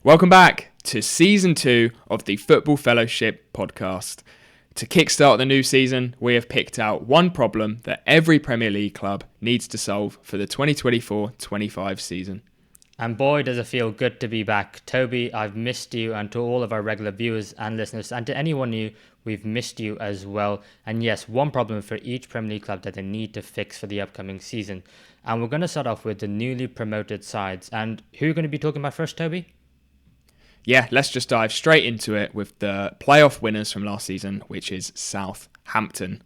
Welcome back to Season 2 of the Football Fellowship podcast. To kickstart the new season, we have picked out one problem that every Premier League club needs to solve for the 2024-25 season. And boy, does it feel good to be back. Toby, I've missed you, and to all of our regular viewers and listeners, and to anyone new, we've missed you as well. And yes, one problem for each Premier League club that they need to fix for the upcoming season. And we're going to start off with the newly promoted sides. And who are you going to be talking about first, Toby? Yeah, let's just dive straight into it with the playoff winners from last season, which is Southampton.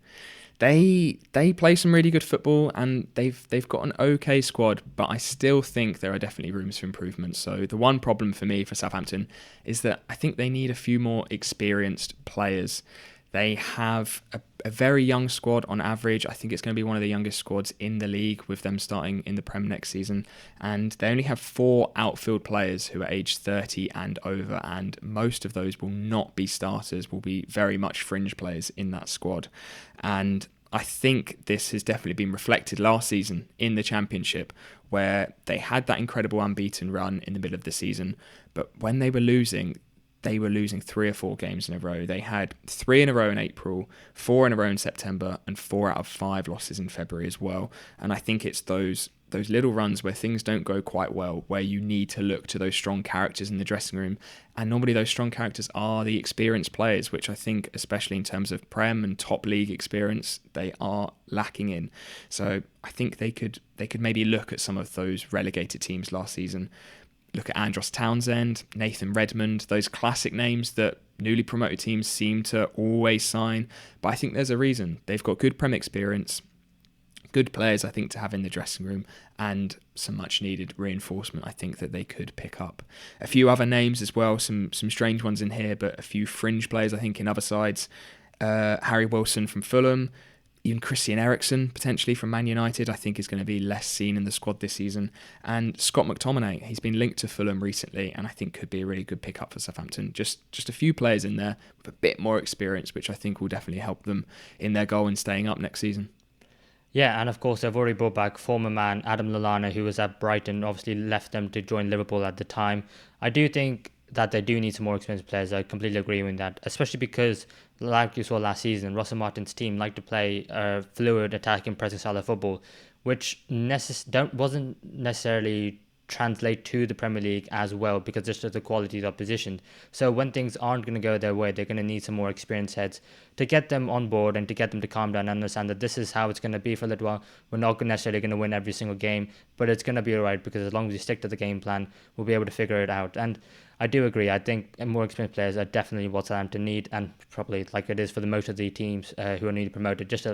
They play some really good football and they've got an okay squad, but I still think there are definitely rooms for improvement. So the one problem for me for Southampton is that I think they need a few more experienced players. They have a very young squad on average. I think it's going to be one of the youngest squads in the league with them starting in the Prem next season. And they only have 4 outfield players who are aged 30 and over. And most of those will not be starters, will be very much fringe players in that squad. And I think this has definitely been reflected last season in the Championship, where they had that incredible unbeaten run in the middle of the season. But when they were losing 3 or 4 games in a row. They had 3 in a row in April, 4 in a row in September, and 4 out of 5 losses in February as well. And I think it's those little runs where things don't go quite well, where you need to look to those strong characters in the dressing room. And normally those strong characters are the experienced players, which I think, especially in terms of Prem and top league experience, they are lacking in. So I think they could maybe look at some of those relegated teams last season. Look at Andros Townsend, Nathan Redmond, those classic names that newly promoted teams seem to always sign. But I think there's a reason. They've got good Prem experience, good players, I think, to have in the dressing room, and some much needed reinforcement, I think, that they could pick up. A few other names as well, some strange ones in here, but a few fringe players, I think, in other sides. Harry Wilson from Fulham. Even Christian Eriksen, potentially from Man United, I think is going to be less seen in the squad this season. And Scott McTominay, he's been linked to Fulham recently, and I think could be a really good pickup for Southampton. Just a few players in there with a bit more experience, which I think will definitely help them in their goal in staying up next season. Yeah, and of course, they've already brought back former man Adam Lallana, who was at Brighton, obviously left them to join Liverpool at the time. I do think that they do need some more experienced players. I completely agree with that, especially because, like you saw last season, Russell Martin's team like to play fluid, attacking, pressing style of football, which wasn't necessarily translate to the Premier League as well because just of the quality of the opposition. So when things aren't going to go their way, they're going to need some more experienced heads to get them on board and to get them to calm down and understand that this is how it's going to be for a little while. We're not necessarily going to win every single game, but it's going to be all right because as long as we stick to the game plan, we'll be able to figure it out. And I do agree. I think more experienced players are definitely what Southampton need, and probably like it is for the most of the teams who are newly promoted, just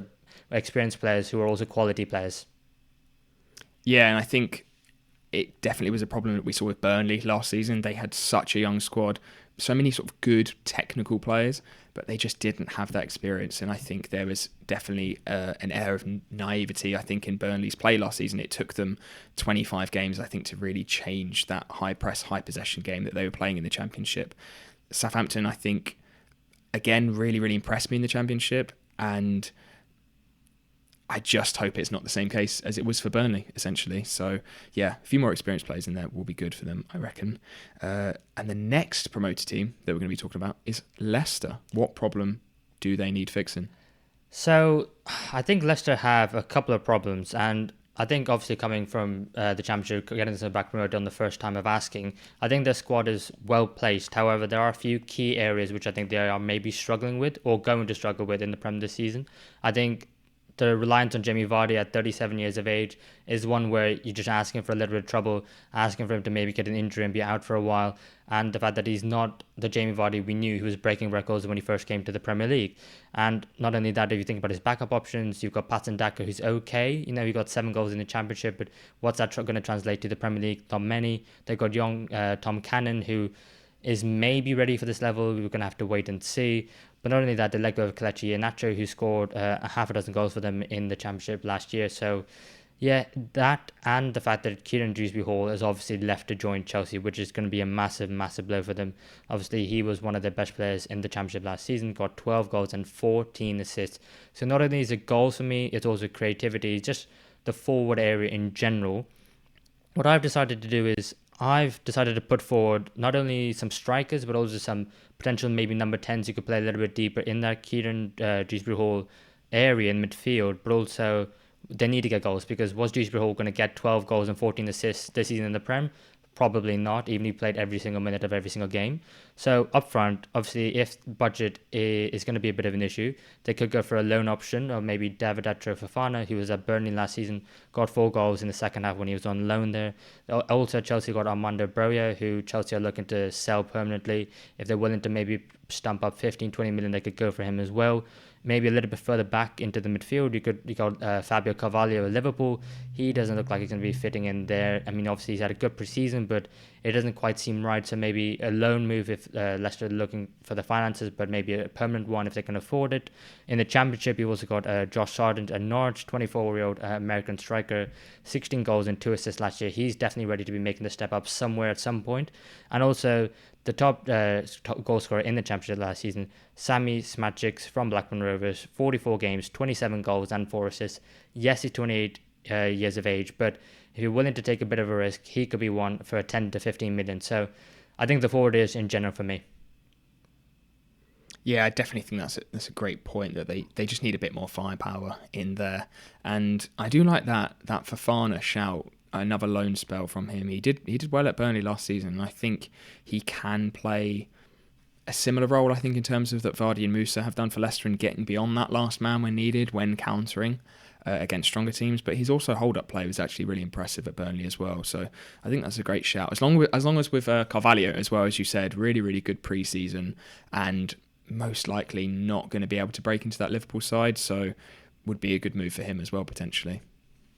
experienced players who are also quality players. Yeah, and I think it definitely was a problem that we saw with Burnley last season. They had such a young squad, so many sort of good technical players, but they just didn't have that experience. And I think there was definitely an air of naivety, I think, in Burnley's play last season. It took them 25 games, I think, to really change that high press, high possession game that they were playing in the Championship. Southampton, I think, again, really, really impressed me in the Championship, and I just hope it's not the same case as it was for Burnley, essentially. So, yeah, a few more experienced players in there will be good for them, I reckon. And the next promoted team that we're going to be talking about is Leicester. What problem do they need fixing? So, I think Leicester have a couple of problems, and I think obviously coming from the Championship, getting them back promoted on the first time of asking, I think their squad is well placed. However, there are a few key areas which I think they are maybe struggling with or going to struggle with in the Prem this season. I think the reliance on Jamie Vardy at 37 years of age is one where you're just asking for a little bit of trouble, asking for him to maybe get an injury and be out for a while. And the fact that he's not the Jamie Vardy we knew who was breaking records when he first came to the Premier League. And not only that, if you think about his backup options, you've got Patson Daka, who's okay. You know, he got 7 goals in the Championship, but what's that going to translate to the Premier League? Not many. They've got young Tom Cannon, who is maybe ready for this level. We're going to have to wait and see. But not only that, they let go of Kelechi Iheanacho, who scored a half a dozen goals for them in the Championship last year. So, yeah, that and the fact that Kieran Dewsbury-Hall has obviously left to join Chelsea, which is going to be a massive, massive blow for them. Obviously, he was one of their best players in the Championship last season, got 12 goals and 14 assists. So not only is it goals for me, it's also creativity, just the forward area in general. What I've decided to do is I've decided to put forward not only some strikers, but also some potential maybe number 10s who could play a little bit deeper in that Kieran Dewsbury Hall area in midfield, but also they need to get goals because was Dewsbury Hall going to get 12 goals and 14 assists this season in the Prem? Probably not, even if he played every single minute of every single game. So up front, obviously, if budget is going to be a bit of an issue, they could go for a loan option or maybe David Atro Fofana, who was at Burnley last season, got 4 goals in the second half when he was on loan there. Also, Chelsea got Armando Broja, who Chelsea are looking to sell permanently. If they're willing to maybe stump up 15, 20 million, they could go for him as well. Maybe a little bit further back into the midfield, you got Fabio Carvalho of Liverpool. He doesn't look like he's going to be fitting in there. I mean, obviously he's had a good pre-season, but it doesn't quite seem right. So maybe a loan move if Leicester are looking for the finances, but maybe a permanent one if they can afford it. In the Championship, you also got Josh Sargent at Norwich, 24-year-old American striker, 16 goals and 2 assists last year. He's definitely ready to be making the step up somewhere at some point. And also the top goal scorer in the Championship last season, Sami Smajic from Blackburn Rovers, 44 games, 27 goals and 4 assists. Yes, he's 28 years of age, but if you're willing to take a bit of a risk, he could be one for 10 to 15 million. So I think the forward is in general for me. Yeah, I definitely think that's a great point that they just need a bit more firepower in there, and I do like that Fofana shout. Another loan spell from him. He did well at Burnley last season, and I think he can play a similar role. I think in terms of that Vardy and Musa have done for Leicester and getting beyond that last man when needed, when countering against stronger teams. But his also hold up play was actually really impressive at Burnley as well. So I think that's a great shout. As long as with Carvalho as well, as you said, really really good pre-season and most likely not going to be able to break into that Liverpool side, so would be a good move for him as well, potentially.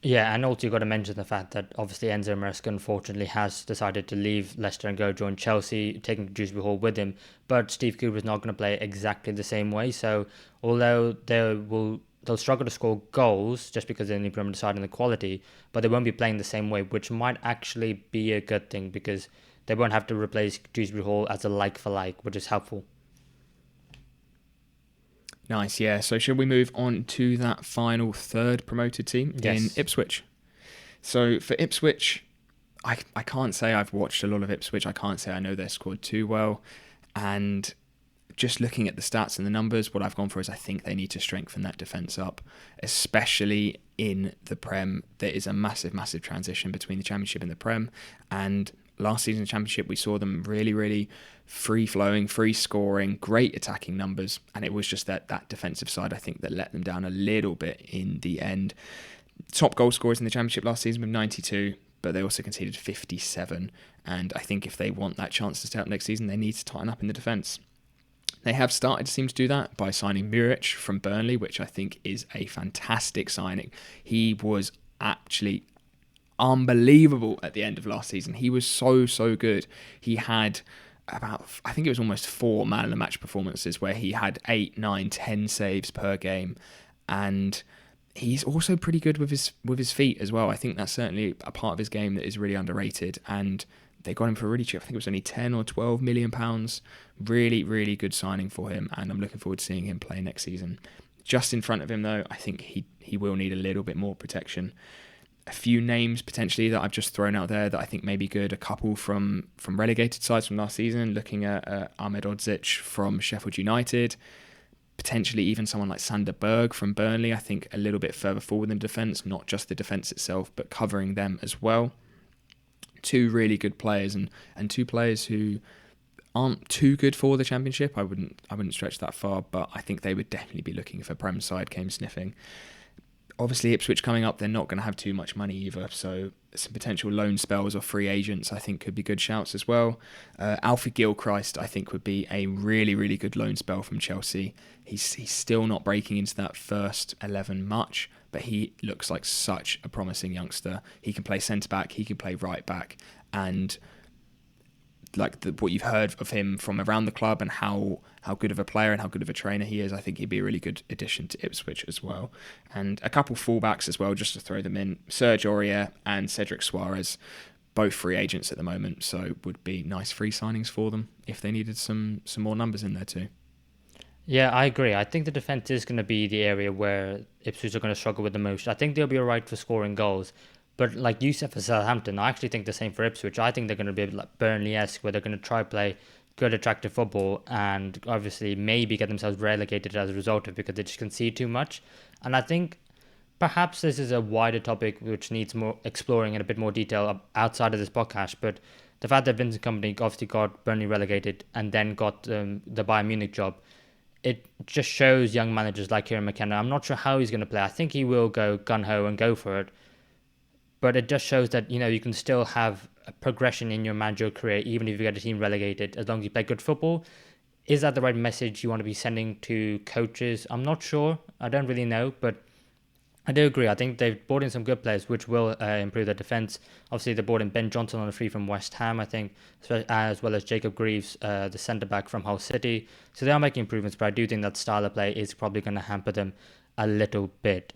Yeah, and also you've got to mention the fact that obviously Enzo Maresca unfortunately has decided to leave Leicester and go join Chelsea, taking Dewsbury Hall with him. But Steve Cooper's not going to play exactly the same way. So although they'll struggle to score goals just because they need to decide on the quality, but they won't be playing the same way, which might actually be a good thing because they won't have to replace Dewsbury Hall as a like for like, which is helpful. Nice, yeah. So should we move on to that final third promoted team in Yes. Ipswich? So for Ipswich, I can't say I've watched a lot of Ipswich. I can't say I know their squad too well. And just looking at the stats and the numbers, what I've gone for is I think they need to strengthen that defence up, especially in the Prem. There is a massive, massive transition between the Championship and the Prem. And last season's Championship, we saw them really, really free-flowing, free-scoring, great attacking numbers. And it was just that defensive side, I think, that let them down a little bit in the end. Top goal scorers in the Championship last season with 92, but they also conceded 57. And I think if they want that chance to stay up next season, they need to tighten up in the defence. They have started to seem to do that by signing Muric from Burnley, which I think is a fantastic signing. He was actually unbelievable at the end of last season. He was so good. He had I think it was almost 4 man of the match performances where he had 8, 9, 10 saves per game, and he's also pretty good with his feet as well. I think that's certainly a part of his game that is really underrated, and they got him for really cheap. I think it was only 10 or 12 million pounds. Really, really good signing for him, and I'm looking forward to seeing him play next season. Just in front of him, though, I think he will need a little bit more protection. A few names potentially that I've just thrown out there that I think may be good. A couple from relegated sides from last season, looking at Ahmed Odzic from Sheffield United. Potentially even someone like Sander Berg from Burnley. I think a little bit further forward in defence, not just the defence itself, but covering them as well. 2 really good players and 2 players who aren't too good for the Championship. I wouldn't stretch that far, but I think they would definitely be looking if a Prem side came sniffing. Obviously, Ipswich coming up, they're not going to have too much money either, so some potential loan spells or free agents I think could be good shouts as well. Alfie Gilchrist I think would be a really, really good loan spell from Chelsea. He's still not breaking into that first 11 much, but he looks like such a promising youngster. He can play centre-back, he can play right-back, and like what you've heard of him from around the club and how good of a player and how good of a trainer he is, I think he'd be a really good addition to Ipswich as well. And a couple fullbacks as well, just to throw them in. Serge Aurier and Cedric Suarez, both free agents at the moment, so would be nice free signings for them if they needed some more numbers in there too. Yeah, I agree. I think the defence is going to be the area where Ipswich are going to struggle with the most. I think they'll be alright for scoring goals, But like you said for Southampton, I actually think the same for Ipswich. I think they're going to be a bit like Burnley-esque, where they're going to try play good, attractive football, and obviously maybe get themselves relegated as a result of it because they just concede too much. And I think perhaps this is a wider topic which needs more exploring in a bit more detail outside of this podcast. But the fact that Vincent Company obviously got Burnley relegated and then got the Bayern Munich job, it just shows young managers like Kieran McKenna. I'm not sure how he's going to play. I think he will go gun ho and go for it, but it just shows that you can still have a progression in your managerial career even if you get a team relegated as long as you play good football. Is that the right message you want to be sending to coaches? I'm not sure. I don't really know, but I do agree. I think they've brought in some good players, which will improve their defence. Obviously, they brought in Ben Johnson on a free from West Ham, I think, as well as Jacob Greaves, the centre-back from Hull City. So they are making improvements, but I do think that style of play is probably going to hamper them a little bit.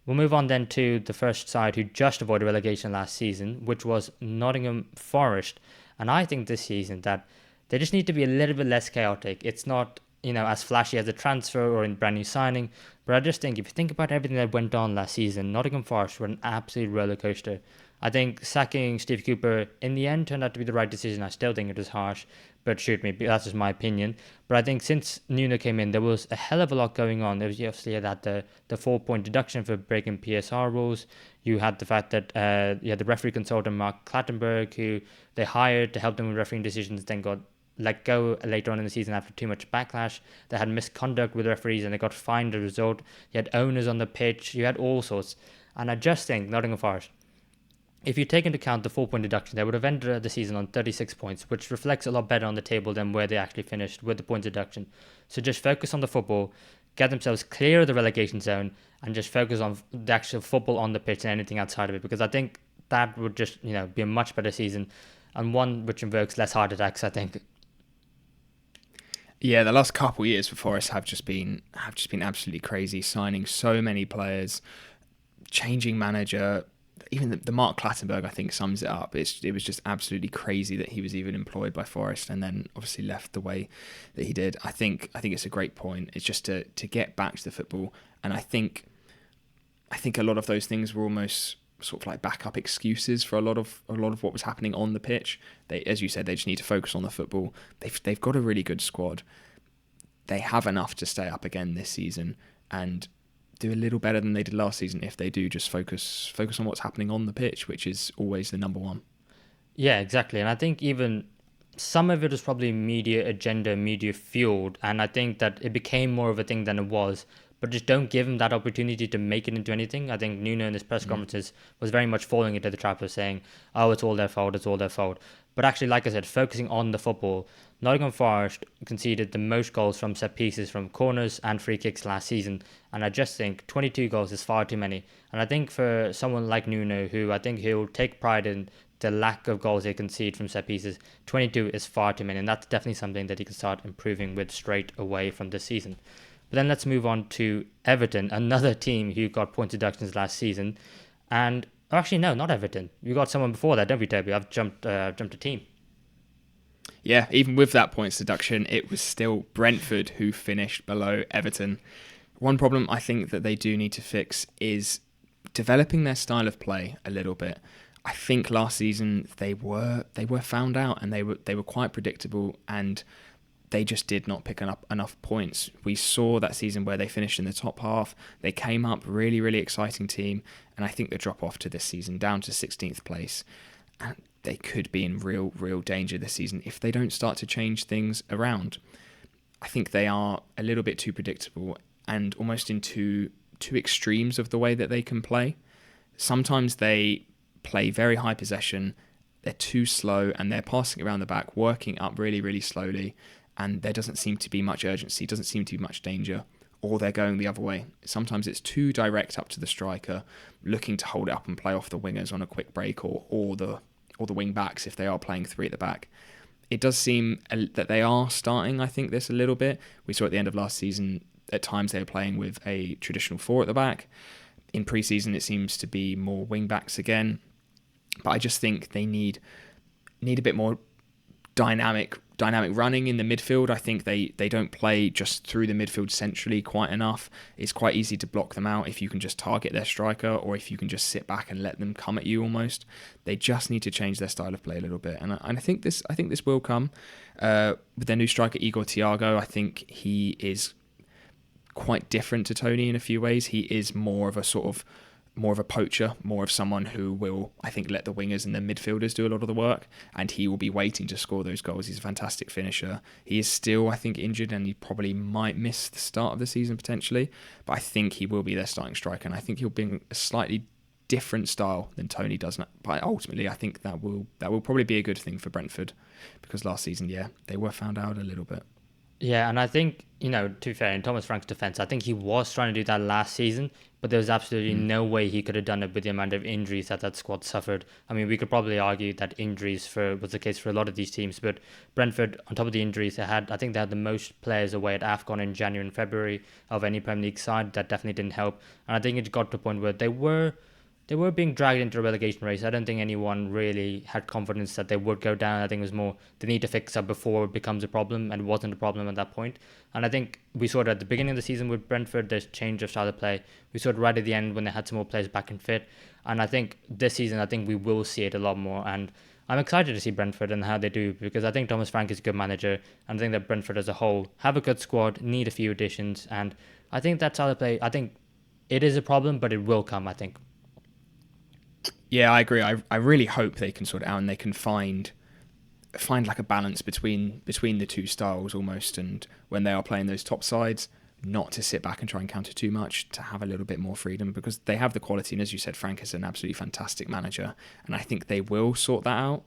We'll move on then to the first side who just avoided relegation last season, which was Nottingham Forest. And I think this season that they just need to be a little bit less chaotic. It's not as flashy as a transfer or in brand new signing. But I just think if you think about everything that went on last season, Nottingham Forest were an absolute roller coaster. I think sacking Steve Cooper in the end turned out to be the right decision. I still think it was harsh, but shoot me, that's just my opinion. But I think since Nuno came in, there was a hell of a lot going on. There was obviously that the 4-point deduction for breaking PSR rules. You had the fact that you had the referee consultant Mark Clattenburg, who they hired to help them with refereeing decisions, then got let go later on in the season after too much backlash. They had misconduct with referees and they got fined as a result. You had owners on the pitch. You had all sorts. And I just think Nottingham Forest, if you take into account the 4-point deduction, they would have ended the season on 36 points, which reflects a lot better on the table than where they actually finished with the point deduction. So just focus on the football, get themselves clear of the relegation zone, and just focus on the actual football on the pitch and anything outside of it, because I think that would just be a much better season and one which invokes less heart attacks, I think. Yeah, the last couple of years for Forest have just been absolutely crazy, signing so many players, changing manager. Even the Mark Clattenburg, I think, sums it up. It was just absolutely crazy that he was even employed by Forest and then obviously left the way that he did. I think it's a great point. It's just to get back to the football, and I think a lot of those things were almost sort of like backup excuses for a lot of what was happening on the pitch. They, as you said, they just need to focus on the football. They've got a really good squad. They have enough to stay up again this season and do a little better than they did last season if they do just focus on what's happening on the pitch, which is always the number one. Yeah, exactly. And I think even some of it is probably media agenda, media fueled, and I think that it became more of a thing than it was. But just don't give him that opportunity to make it into anything. I think Nuno in his press conferences was very much falling into the trap of saying, oh, it's all their fault, it's all their fault. But actually, like I said, focusing on the football, Nottingham Forest conceded the most goals from set pieces, from corners and free kicks last season. And I just think 22 goals is far too many. And I think for someone like Nuno, who I think he'll take pride in the lack of goals they concede from set pieces, 22 is far too many. And that's definitely something that he can start improving with straight away from this season. But then let's move on to Everton, another team who got point deductions last season. And actually, no, not Everton. You got someone before that, don't we, Toby? I've jumped a team. Yeah, even with that points deduction, it was still Brentford who finished below Everton. One problem I think that they do need to fix is developing their style of play a little bit. I think last season they were found out and they were quite predictable, and they just did not pick up enough points. We saw that season where they finished in the top half. They came up, really, really exciting team. And I think the drop off to this season down to 16th place. And they could be in real, real danger this season if they don't start to change things around. I think they are a little bit too predictable and almost into two extremes of the way that they can play. Sometimes they play very high possession. They're too slow and they're passing around the back, working up really, really slowly. And there doesn't seem to be much urgency, doesn't seem to be much danger, or they're going the other way. Sometimes it's too direct up to the striker, looking to hold it up and play off the wingers on a quick break, or the wing backs if they are playing three at the back. It does seem that they are starting, I think, this a little bit. We saw at the end of last season, at times they were playing with a traditional four at the back. In pre-season, it seems to be more wing backs again. But I just think they need a bit more dynamic running in the midfield. I think they don't play just through the midfield centrally quite enough. It's quite easy to block them out if you can just target their striker or if you can just sit back and let them come at you almost. They just need to change their style of play a little bit, and I think this will come with their new striker Igor Thiago. I think he is quite different to Tony in a few ways. He is more of a poacher, more of someone who will, I think, let the wingers and the midfielders do a lot of the work, and he will be waiting to score those goals. He's a fantastic finisher. He is still, I think, injured, and he probably might miss the start of the season potentially, but I think he will be their starting striker, and I think he'll bring a slightly different style than Tony does. But ultimately, I think that will probably be a good thing for Brentford, because last season, they were found out a little bit. Yeah, and I think, to be fair, in Thomas Frank's defence, I think he was trying to do that last season, but there was absolutely no way he could have done it with the amount of injuries that squad suffered. I mean, we could probably argue that injuries was the case for a lot of these teams, but Brentford, on top of the injuries, I think they had the most players away at AFCON in January and February of any Premier League side. That definitely didn't help. And I think it got to a point where they were being dragged into a relegation race. I don't think anyone really had confidence that they would go down. I think it was more they need to fix up before it becomes a problem, and it wasn't a problem at that point. And I think we saw it at the beginning of the season with Brentford, there's change of style of play. We saw it right at the end when they had some more players back and fit. And I think this season, I think we will see it a lot more. And I'm excited to see Brentford and how they do, because I think Thomas Frank is a good manager. And I think that Brentford as a whole have a good squad, need a few additions. And I think that's how they play. I think it is a problem, but it will come, I think. Yeah, I agree. I really hope they can sort it out and they can find like a balance between the two styles almost, and when they are playing those top sides, not to sit back and try and counter too much, to have a little bit more freedom, because they have the quality, and as you said, Frank is an absolutely fantastic manager, and I think they will sort that out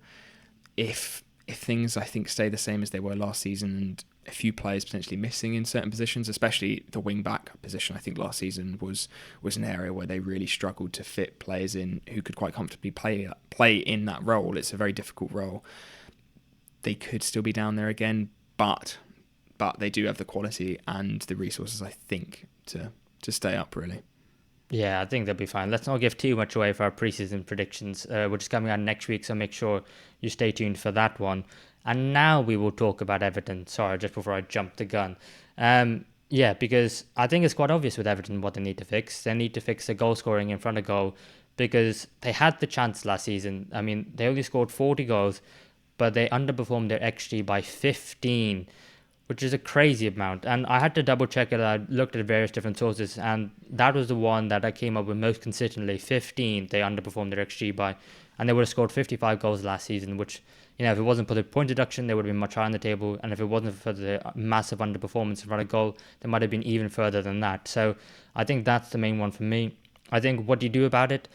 if things, I think, stay the same as they were last season, and a few players potentially missing in certain positions, especially the wing-back position. I think last season was an area where they really struggled to fit players in who could quite comfortably play in that role. It's a very difficult role. They could still be down there again, but they do have the quality and the resources, I think, to stay up, really. Yeah, I think they'll be fine. Let's not give too much away for our preseason predictions, which is coming out next week, so make sure you stay tuned for that one. And now we will talk about Everton. Sorry, just before I jump the gun. Because I think it's quite obvious with Everton what they need to fix. They need to fix the goal scoring in front of goal, because they had the chance last season. I mean, they only scored 40 goals, but they underperformed their XG by 15, which is a crazy amount. And I had to double check it. I looked at various different sources, and that was the one that I came up with most consistently. 15 they underperformed their XG by, and they would have scored 55 goals last season, which, if it wasn't for the point deduction, they would have been much higher on the table. And if it wasn't for the massive underperformance in front of goal, they might have been even further than that. So I think that's the main one for me. I think what do you do about it?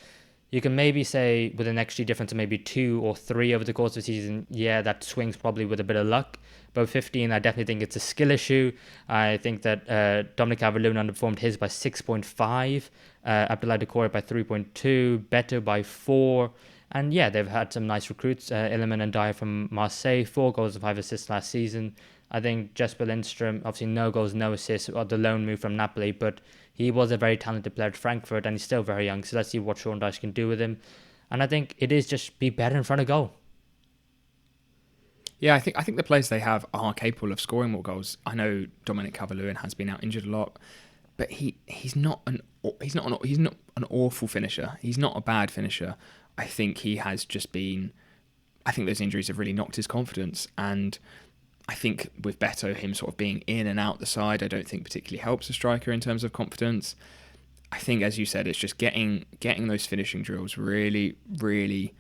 You can maybe say with an XG difference of maybe 2 or 3 over the course of the season, that swings probably with a bit of luck. But 15, I definitely think it's a skill issue. I think that Dominic Calvert-Lewin underperformed his by 6.5, Abdoulaye Doucouré by 3.2, Beto by 4. And they've had some nice recruits. Iliman and Dyer from Marseille, 4 goals and 5 assists last season. I think Jesper Lindstrom, obviously no goals, no assists, or the loan move from Napoli, but he was a very talented player at Frankfurt, and he's still very young. So let's see what Sean Dyche can do with him. And I think it is just be better in front of goal. Yeah, I think the players they have are capable of scoring more goals. I know Dominic Calvert-Lewin has been out injured a lot, but he's not an awful finisher. He's not a bad finisher. I think he has just been. I think those injuries have really knocked his confidence, and I think with Beto, him sort of being in and out the side, I don't think particularly helps a striker in terms of confidence. I think, as you said, it's just getting those finishing drills, really, really,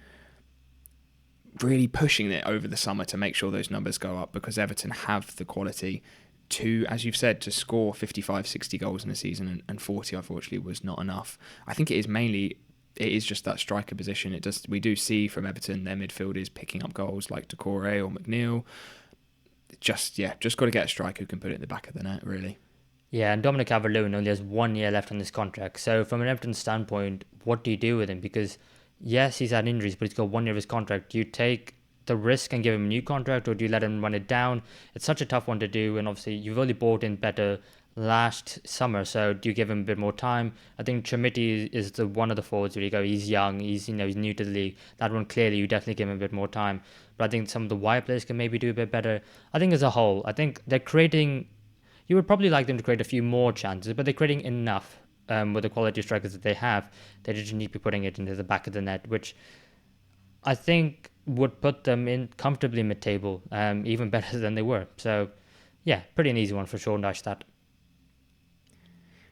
really pushing it over the summer to make sure those numbers go up, because Everton have the quality to, as you've said, to score 55, 60 goals in a season, and 40, unfortunately, was not enough. I think it is just that striker position. We do see from Everton their midfield is picking up goals like Doucouré or McNeil. Just got to get a striker who can put it in the back of the net, really. Yeah, and Dominic Calvert-Lewin only has 1 year left on this contract. So from an Everton standpoint, what do you do with him? Because yes, he's had injuries, but he's got 1 year of his contract. Do you take the risk and give him a new contract, or do you let him run it down? It's such a tough one to do, and obviously you've only bought in better last summer, so do you give him a bit more time? I think Trimiti is the one of the forwards where you go, he's young, he's new to the league. That one, clearly, you definitely give him a bit more time. but I think some of the wide players can maybe do a bit better. I think as a whole, I think they're creating. You would probably like them to create a few more chances, but they're creating enough with the quality of strikers that they have. They just need to be putting it into the back of the net, which I think would put them in comfortably mid-table, even better than they were. So, yeah, pretty an easy one for sure, That.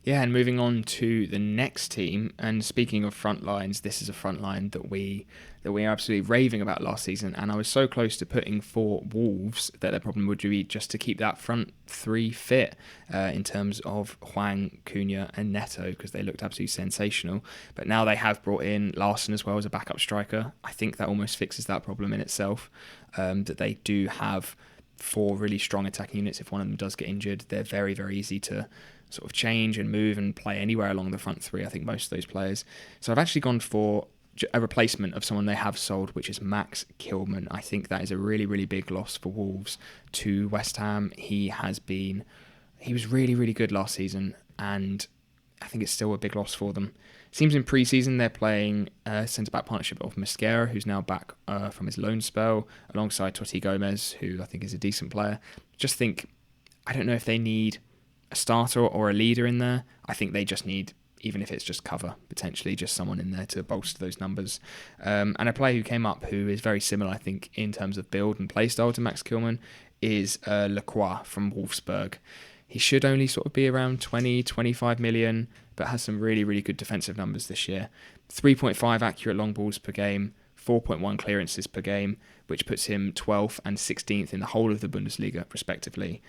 Yeah, and moving on to the next team, and speaking of front lines, this is a front line that we are absolutely raving about last season, and I was so close to putting for Wolves that their problem would be just to keep that front three fit in terms of Hwang, Cunha and Neto, because they looked absolutely sensational. But now they have brought in Larson as well as a backup striker. I think that almost fixes that problem in itself, that they do have four really strong attacking units. If one of them does get injured, they're very, very easy to sort of change and move and play anywhere along the front three, I think most of those players. So I've actually gone for a replacement of someone they have sold, which is Max Kilman. I think that is a really, really big loss for Wolves to West Ham. He was really, really good last season, and I think it's still a big loss for them. Seems in pre-season they're playing centre-back partnership of Mosquera, who's now back from his loan spell, alongside Totti Gomez, who I think is a decent player. I don't know if they need a starter or a leader in there. I think they just need, even if it's just cover, potentially just someone in there to bolster those numbers. And a player who came up who is very similar, I think, in terms of build and play style to Max Kilman is Lacroix from Wolfsburg. He should only sort of be around 20, 25 million, but has some really, really good defensive numbers this year. 3.5 accurate long balls per game, 4.1 clearances per game, which puts him 12th and 16th in the whole of the Bundesliga, respectively.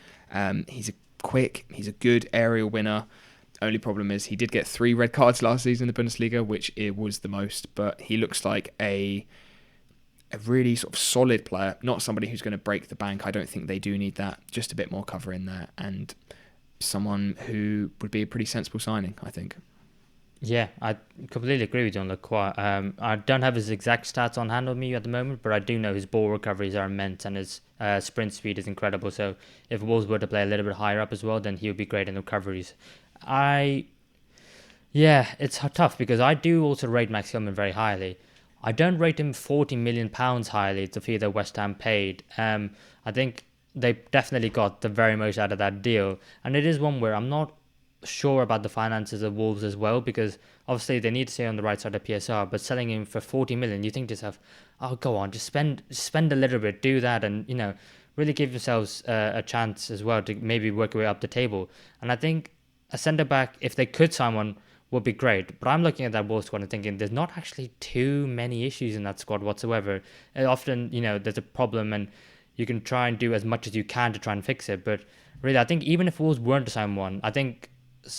He's quick, he's a good aerial winner. Only problem is he did get 3 red cards last season in the Bundesliga, which it was the most, but he looks like a really sort of solid player, not somebody who's going to break the bank. I don't think they do need that. Just a bit more cover in there, and someone who would be a pretty sensible signing, I think. Yeah, I completely agree with you on Lacroix. I don't have his exact stats on hand on me at the moment, but I do know his ball recoveries are immense and his sprint speed is incredible. So if Wolves were to play a little bit higher up as well, then he would be great in recoveries. Yeah, it's tough because I do also rate Max Hillman very highly. I don't rate him £40 million highly, the fee that West Ham paid. I think they definitely got the very most out of that deal. And it is one where I'm not sure about the finances of Wolves as well, because obviously they need to stay on the right side of PSR, but selling him for 40 million, you think to yourself, oh, go on, just spend a little bit, do that, and really give yourselves a chance as well to maybe work your way up the table. And I think a centre back, if they could sign one, would be great. But I'm looking at that Wolves squad and thinking there's not actually too many issues in that squad whatsoever. And often, there's a problem and you can try and do as much as you can to try and fix it. But really, I think even if Wolves weren't to sign one, I think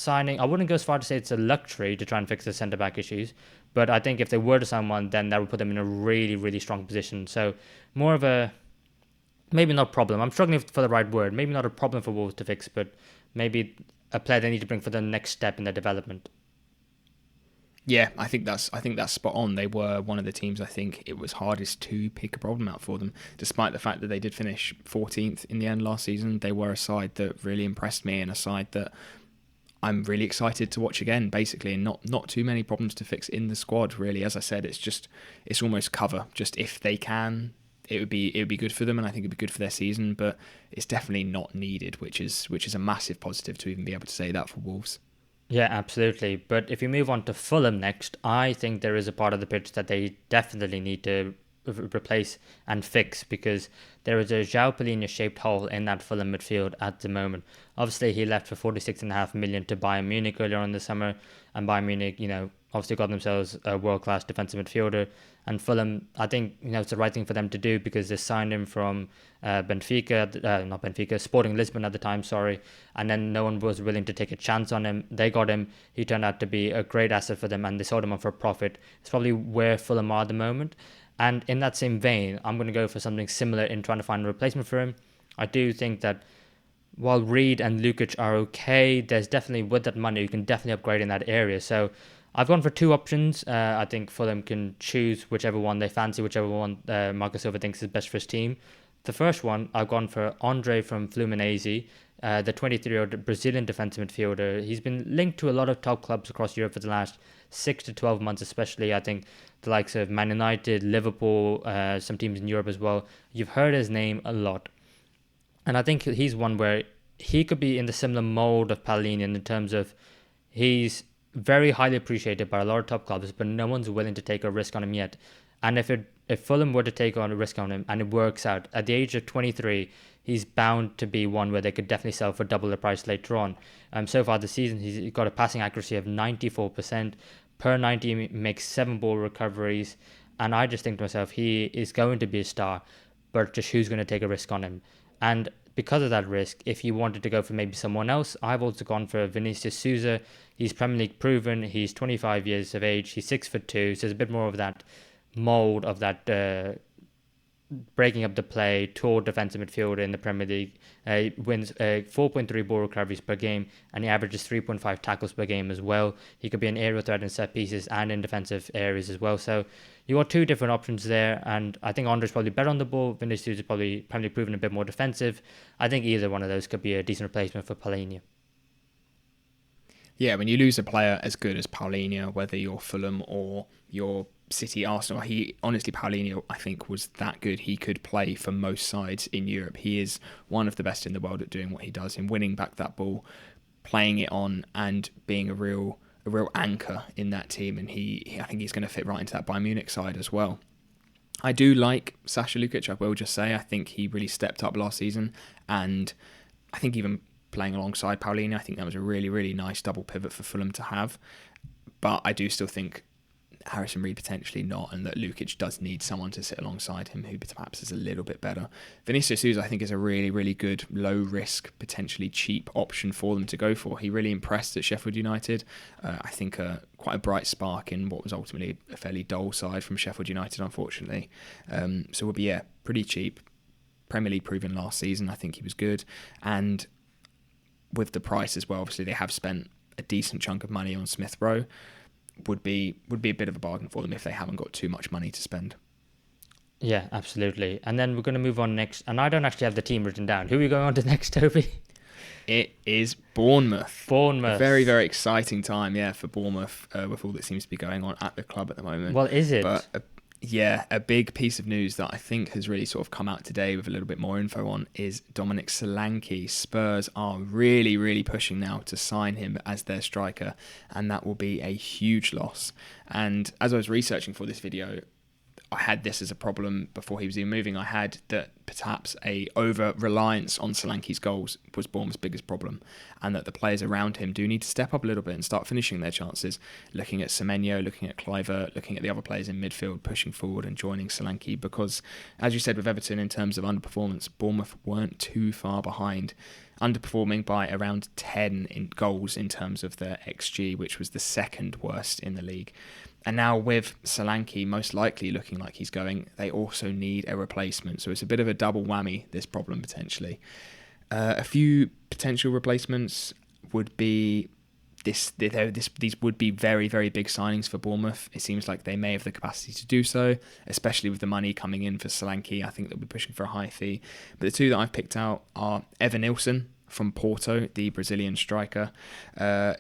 I wouldn't go as far to say it's a luxury to try and fix the centre back issues. But I think if they were to sign one, then that would put them in a really, really strong position. So more of a, maybe not problem. I'm struggling for the right word. Maybe not a problem for Wolves to fix, but maybe a player they need to bring for the next step in their development. Yeah, I think that's spot on. They were one of the teams I think it was hardest to pick a problem out for them, despite the fact that they did finish 14th in the end last season. They were a side that really impressed me and a side that I'm really excited to watch again, basically, and not too many problems to fix in the squad, really. As I said, it's almost cover. Just if they can, it would be good for them, and I think it'd be good for their season. But it's definitely not needed, which is a massive positive to even be able to say that for Wolves. Yeah, absolutely. But if you move on to Fulham next, I think there is a part of the pitch that they definitely need to replace and fix, because there is a João Palhinha shaped hole in that Fulham midfield at the moment. Obviously, he left for 46.5 million to Bayern Munich earlier on this summer, and Bayern Munich, obviously got themselves a world-class defensive midfielder. And Fulham, I think, it's the right thing for them to do, because they signed him from Sporting Lisbon at the time, sorry. And then no one was willing to take a chance on him. They got him. He turned out to be a great asset for them, and they sold him on for a profit. It's probably where Fulham are at the moment. And in that same vein, I'm going to go for something similar in trying to find a replacement for him. I do think that while Reed and Lukic are okay, there's definitely, with that money, you can definitely upgrade in that area. So I've gone for 2 options. I think Fulham can choose whichever one they fancy, whichever one Marco Silva thinks is best for his team. The first one, I've gone for Andre from Fluminense. the 23-year-old Brazilian defensive midfielder. He's been linked to a lot of top clubs across Europe for the last 6 to 12 months, especially. I think the likes of Man United, Liverpool, some teams in Europe as well. You've heard his name a lot. And I think he's one where he could be in the similar mold of Palhinha in terms of he's very highly appreciated by a lot of top clubs, but no one's willing to take a risk on him yet. And if Fulham were to take on a risk on him and it works out, at the age of 23, he's bound to be one where they could definitely sell for double the price later on. So far this season, he's got a passing accuracy of 94%. Per 90, he makes 7 ball recoveries. And I just think to myself, he is going to be a star, but just who's going to take a risk on him? And because of that risk, if you wanted to go for maybe someone else, I've also gone for Vinicius Souza. He's Premier League proven. He's 25 years of age. He's 6'2", so there's a bit more of that mold of that breaking up the play, tall defensive midfielder in the Premier League. He wins 4.3 ball recoveries per game, and he averages 3.5 tackles per game as well. He could be an aerial threat in set pieces and in defensive areas as well. So you got 2 different options there, and I think Andre's probably better on the ball. Vinicius is probably proven a bit more defensive. I think either one of those could be a decent replacement for Palhinha. Yeah, when you lose a player as good as Palhinha, whether you're Fulham or you're City, Arsenal, Palhinha, I think, was that good. He could play for most sides in Europe. He is one of the best in the world at doing what he does, in winning back that ball, playing it on, and being a real anchor in that team. And I think he's going to fit right into that Bayern Munich side as well. I do like Sasha Lukic, I will just say. I think he really stepped up last season, and I think even playing alongside Palhinha, I think that was a really, really nice double pivot for Fulham to have. But I do still think Harrison Reed potentially not, and that Lukic does need someone to sit alongside him who perhaps is a little bit better. Vinicius Souza, I think, is a really, really good, low-risk, potentially cheap option for them to go for. He really impressed at Sheffield United. I think quite a bright spark in what was ultimately a fairly dull side from Sheffield United, unfortunately. So would be, pretty cheap. Premier League proven last season. I think he was good. And with the price as well, obviously they have spent a decent chunk of money on Smith Rowe. Would be a bit of a bargain for them if they haven't got too much money to spend. Yeah, absolutely. And then we're going to move on next. And I don't actually have the team written down. Who are we going on to next, Toby? It is Bournemouth. Bournemouth. A very, very exciting time, for Bournemouth with all that seems to be going on at the club at the moment. Well, is it? But a big piece of news that I think has really sort of come out today with a little bit more info on is Dominic Solanke. Spurs are really, really pushing now to sign him as their striker, and that will be a huge loss. And as I was researching for this video, I had this as a problem before he was even moving. I had that perhaps a over-reliance on Solanke's goals was Bournemouth's biggest problem, and that the players around him do need to step up a little bit and start finishing their chances. Looking at Semenyo, looking at Kluivert, looking at the other players in midfield, pushing forward and joining Solanke, because, as you said with Everton, in terms of underperformance, Bournemouth weren't too far behind, underperforming by around 10 in goals in terms of their XG, which was the second worst in the league. And now with Solanke most likely looking like he's going, they also need a replacement. So it's a bit of a double whammy, this problem potentially. A few potential replacements would be these would be very, very big signings for Bournemouth. It seems like they may have the capacity to do so, especially with the money coming in for Solanke. I think they'll be pushing for a high fee. But the two that I've picked out are Evan Nilsson from Porto, the Brazilian striker.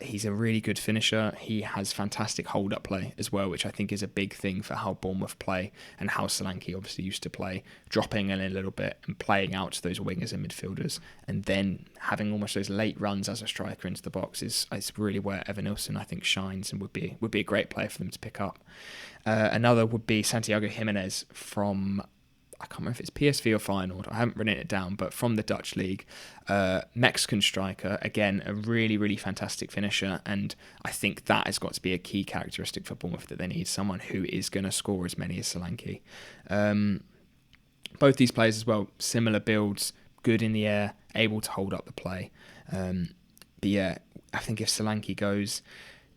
He's a really good finisher. He has fantastic hold-up play as well, which I think is a big thing for how Bournemouth play and how Solanke obviously used to play, dropping in a little bit and playing out to those wingers and midfielders, and then having almost those late runs as a striker into the box is really where Evan Nilsson, I think, shines and would be a great player for them to pick up. Another would be Santiago Jimenez from, I can't remember if it's PSV or Feyenoord, I haven't written it down, but from the Dutch league. Mexican striker, again, a really, really fantastic finisher, and I think that has got to be a key characteristic for Bournemouth, that they need someone who is going to score as many as Solanke. Both these players as well, similar builds, good in the air, able to hold up the play. I think if Solanke goes,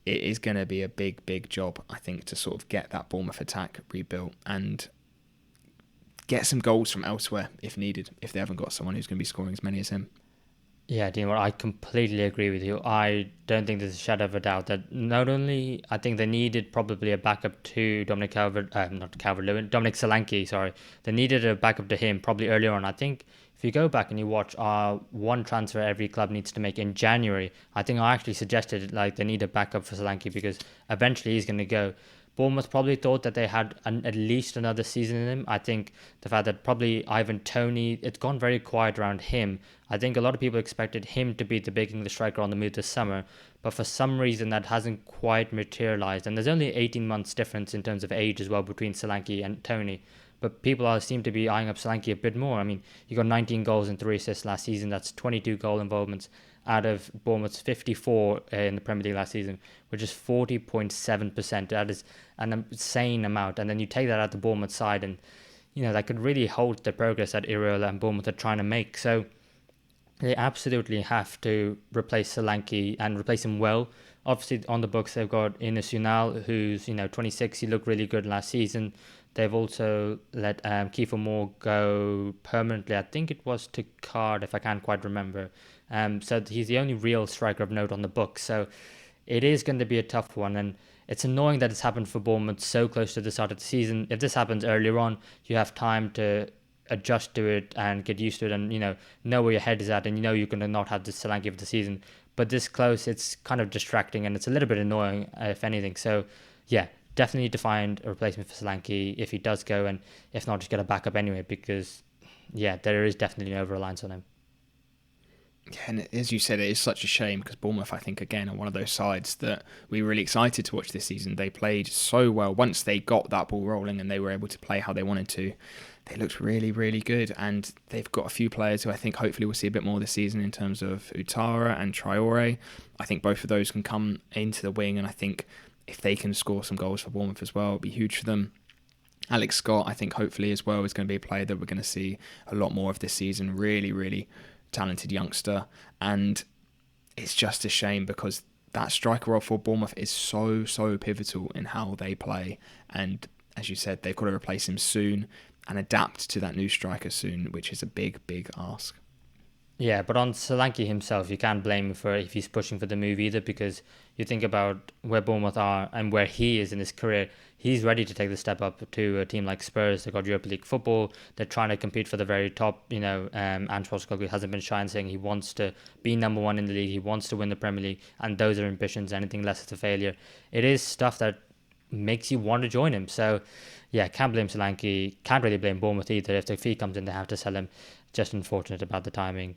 it is going to be a big, big job, I think, to sort of get that Bournemouth attack rebuilt and get some goals from elsewhere if needed, if they haven't got someone who's going to be scoring as many as him. Yeah, Dean, well, I completely agree with you. I don't think there's a shadow of a doubt that not only I think they needed probably a backup to not Calvert-Lewin, Dominic Solanke, sorry. They needed a backup to him probably earlier on. I think if you go back and you watch one transfer every club needs to make in January, I think I actually suggested like they need a backup for Solanke because eventually he's going to go. Bournemouth probably thought that they had at least another season in him. I think the fact that probably Ivan Toney, it's gone very quiet around him. I think a lot of people expected him to be the big English striker on the move this summer, but for some reason that hasn't quite materialised. And there's only 18 months difference in terms of age as well between Solanke and Toney. But people seem to be eyeing up Solanke a bit more. I mean, he got 19 goals and 3 assists last season. That's 22 goal involvements out of Bournemouth's 54 in the Premier League last season, which is 40.7%. That is an insane amount. And then you take that out the Bournemouth side, and that could really hold the progress that Iraola and Bournemouth are trying to make. So they absolutely have to replace Solanke and replace him well. Obviously, on the books, they've got Ines Unal, who's 26. He looked really good last season. They've also let Kiefer Moore go permanently. I think it was to Cardiff. I can't quite remember. So he's the only real striker of note on the books. So it is going to be a tough one. And it's annoying that it's happened for Bournemouth so close to the start of the season. If this happens earlier on, you have time to adjust to it and get used to it, and know where your head is at, and you're going to not have the Solanke of the season. But this close, it's kind of distracting and it's a little bit annoying, if anything. So yeah, definitely need to find a replacement for Solanke if he does go, and if not, just get a backup anyway, because yeah, there is definitely an over reliance on him. Yeah, and as you said, it is such a shame because Bournemouth, I think, again, are one of those sides that we were really excited to watch this season. They played so well. Once they got that ball rolling and they were able to play how they wanted to, they looked really, really good. And they've got a few players who I think hopefully we'll see a bit more this season in terms of Utara and Traore. I think both of those can come into the wing, and I think if they can score some goals for Bournemouth as well, it'll be huge for them. Alex Scott, I think hopefully as well, is going to be a player that we're going to see a lot more of this season. Really, really talented youngster, and it's just a shame because that striker role for Bournemouth is so pivotal in how they play, and as you said, they've got to replace him soon and adapt to that new striker soon, which is a big ask. Yeah, but on Solanke himself, you can't blame him for if he's pushing for the move either, because you think about where Bournemouth are and where he is in his career. He's ready to take the step up to a team like Spurs. They've got Europa League football. They're trying to compete for the very top. Ange Postecoglou hasn't been shy in saying he wants to be number one in the league. He wants to win the Premier League, and those are ambitions. Anything less is a failure. It is stuff that makes you want to join him. So, yeah, can't blame Solanke. Can't really blame Bournemouth either. If the fee comes in, they have to sell him. Just unfortunate about the timing.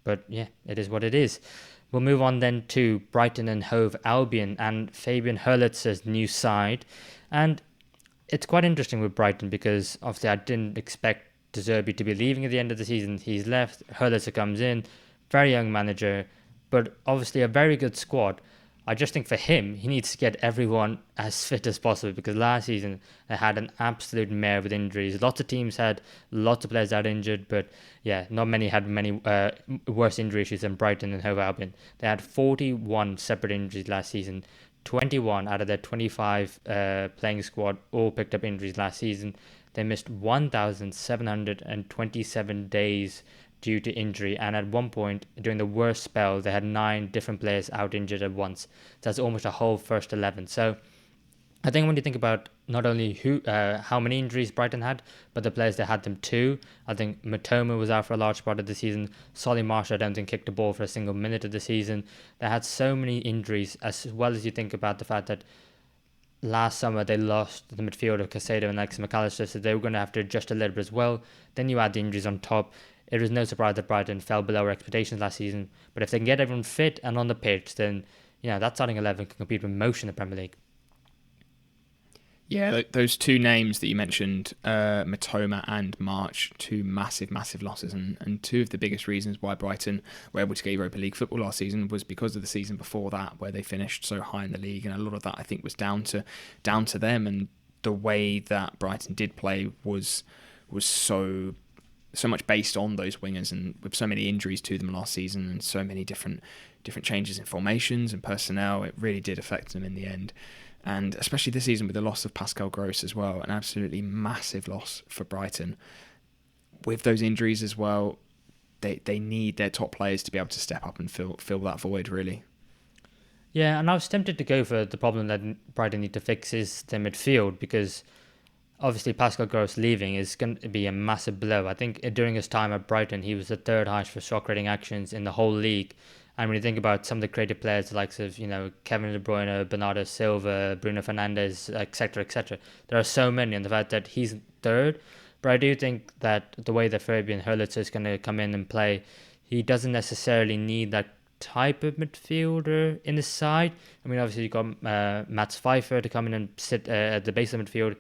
But yeah, it is what it is. We'll move on then to Brighton and Hove Albion and Fabian Hurlitz's new side. And it's quite interesting with Brighton because obviously I didn't expect De Zerbi to be leaving at the end of the season. He's left. Hurlitzer comes in. Very young manager, but obviously a very good squad. I just think for him, he needs to get everyone as fit as possible because last season they had an absolute mare with injuries. Lots of teams had lots of players out injured, but yeah, not many had many worse injury issues than Brighton and Hove Albion. They had 41 separate injuries last season. 21 out of their 25 playing squad all picked up injuries last season. They missed 1,727 days due to injury, and at one point during the worst spell they had 9 different players out injured at once. That's almost a whole first 11. So I think when you think about not only how many injuries Brighton had, but the players they had them to, I think Matoma was out for a large part of the season. Solly Marsh I don't think kicked the ball for a single minute of the season. They had so many injuries, as well as you think about the fact that last summer they lost the midfielder Casado and Alexis McAllister, so they were going to have to adjust a little bit as well. Then you add the injuries on top. It was no surprise that Brighton fell below our expectations last season. But if they can get everyone fit and on the pitch, then that starting 11 can compete with most in the Premier League. Yeah, those two names that you mentioned, Matoma and March, two massive losses, and two of the biggest reasons why Brighton were able to get Europa League football last season was because of the season before that, where they finished so high in the league, and a lot of that I think was down to them, and the way that Brighton did play was so much based on those wingers, and with so many injuries to them last season and so many different changes in formations and personnel, it really did affect them in the end. And especially this season with the loss of Pascal Gross as well, an absolutely massive loss for Brighton. With those injuries as well, they need their top players to be able to step up and fill that void, really. Yeah, and I was tempted to go for the problem that Brighton need to fix is their midfield, because obviously Pascal Gross leaving is going to be a massive blow. I think during his time at Brighton, he was the third highest for shot creating actions in the whole league. And when you think about some of the creative players, the likes of Kevin De Bruyne, Bernardo Silva, Bruno Fernandes, etc., there are so many, and the fact that he's third. But I do think that the way that Fabian Hurlitzer is going to come in and play, he doesn't necessarily need that type of midfielder in the side. I mean, obviously you've got Mats Pfeiffer to come in and sit at the base of the midfield.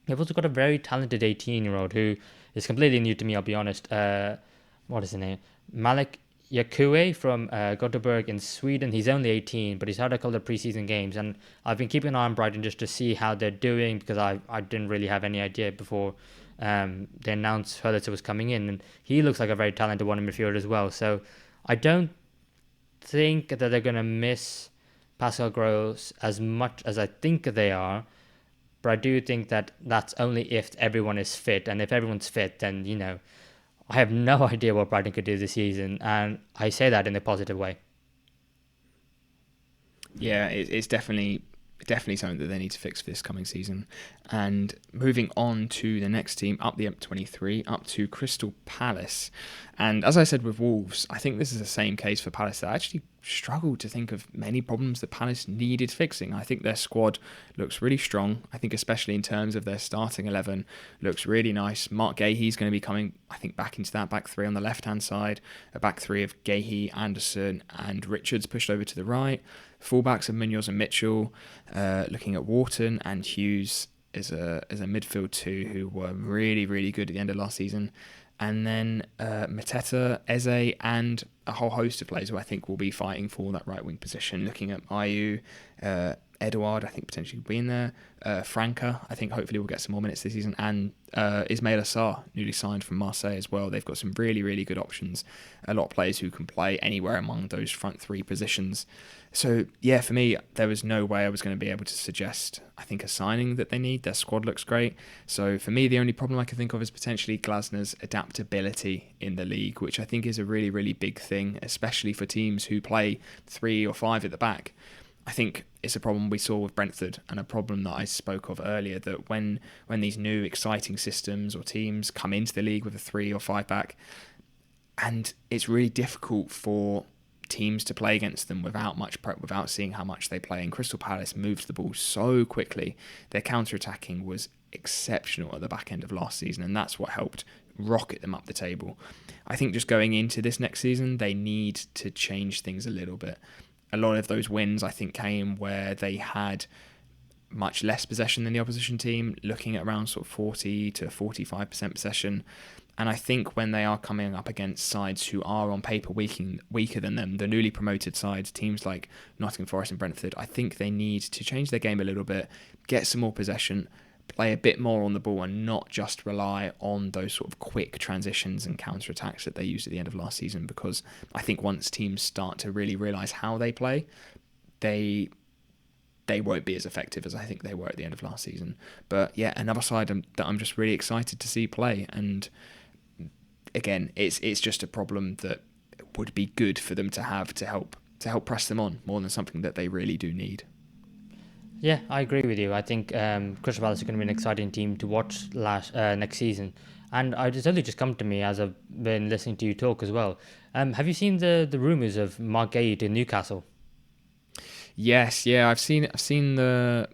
You've also got a very talented 18-year-old who is completely new to me, I'll be honest. What is his name? Malik Yakue from Gothenburg in Sweden. He's only 18, but he's had a couple of preseason games, and I've been keeping an eye on Brighton just to see how they're doing, because I didn't really have any idea before they announced Hurlitzer was coming in, and he looks like a very talented one in midfield as well. So I don't think that they're going to miss Pascal Gross as much as I think they are. But I do think that that's only if everyone is fit. And if everyone's fit, then, I have no idea what Brighton could do this season. And I say that in a positive way. Yeah, it's definitely something that they need to fix for this coming season. And moving on to the next team, up the M23, up to Crystal Palace. And as I said with Wolves, I think this is the same case for Palace. They actually struggled to think of many problems that Palace needed fixing. I think their squad looks really strong. I think especially in terms of their starting 11, looks really nice. Mark Gahey's going to be coming, I think, back into that back three on the left-hand side. A back three of Gahey, Anderson and Richards pushed over to the right. Fullbacks of Munoz and Mitchell, looking at Wharton and Hughes as a midfield two who were really, really good at the end of last season. And then Mateta, Eze, and a whole host of players who I think will be fighting for that right wing position. Looking at Ayew, Edouard, I think potentially will be in there. Franca, I think hopefully will get some more minutes this season. And Ismail Assar, newly signed from Marseille as well. They've got some really, really good options. A lot of players who can play anywhere among those front three positions. So, yeah, for me, there was no way I was going to be able to suggest, I think, a signing that they need. Their squad looks great. So, for me, the only problem I can think of is potentially Glasner's adaptability in the league, which I think is a really, really big thing, especially for teams who play 3 or 5 at the back. I think it's a problem we saw with Brentford, and a problem that I spoke of earlier, that when these new exciting systems or teams come into the league with a 3 or 5 back, and it's really difficult for teams to play against them without much prep, without seeing how much they play. And Crystal Palace moved the ball so quickly. Their counter-attacking was exceptional at the back end of last season, and that's what helped rocket them up the table. I think just going into this next season, they need to change things a little bit. A lot of those wins, I think, came where they had much less possession than the opposition team, looking at around sort of 40 to 45% possession. And I think when they are coming up against sides who are on paper weaker than them, the newly promoted sides, teams like Nottingham Forest and Brentford, I think they need to change their game a little bit, get some more possession, play a bit more on the ball, and not just rely on those sort of quick transitions and counter-attacks that they used at the end of last season. Because I think once teams start to really realise how they play, they won't be as effective as I think they were at the end of last season. But yeah, another side that I'm just really excited to see play. And again, it's just a problem that would be good for them to have to help press them on more than something that they really do need. Yeah, I agree with you. I think Crystal Palace are going to be an exciting team to watch next season. And it's only just come to me as I've been listening to you talk as well. Have you seen the rumours of Mark Gahey to Newcastle? Yes, yeah, I've seen the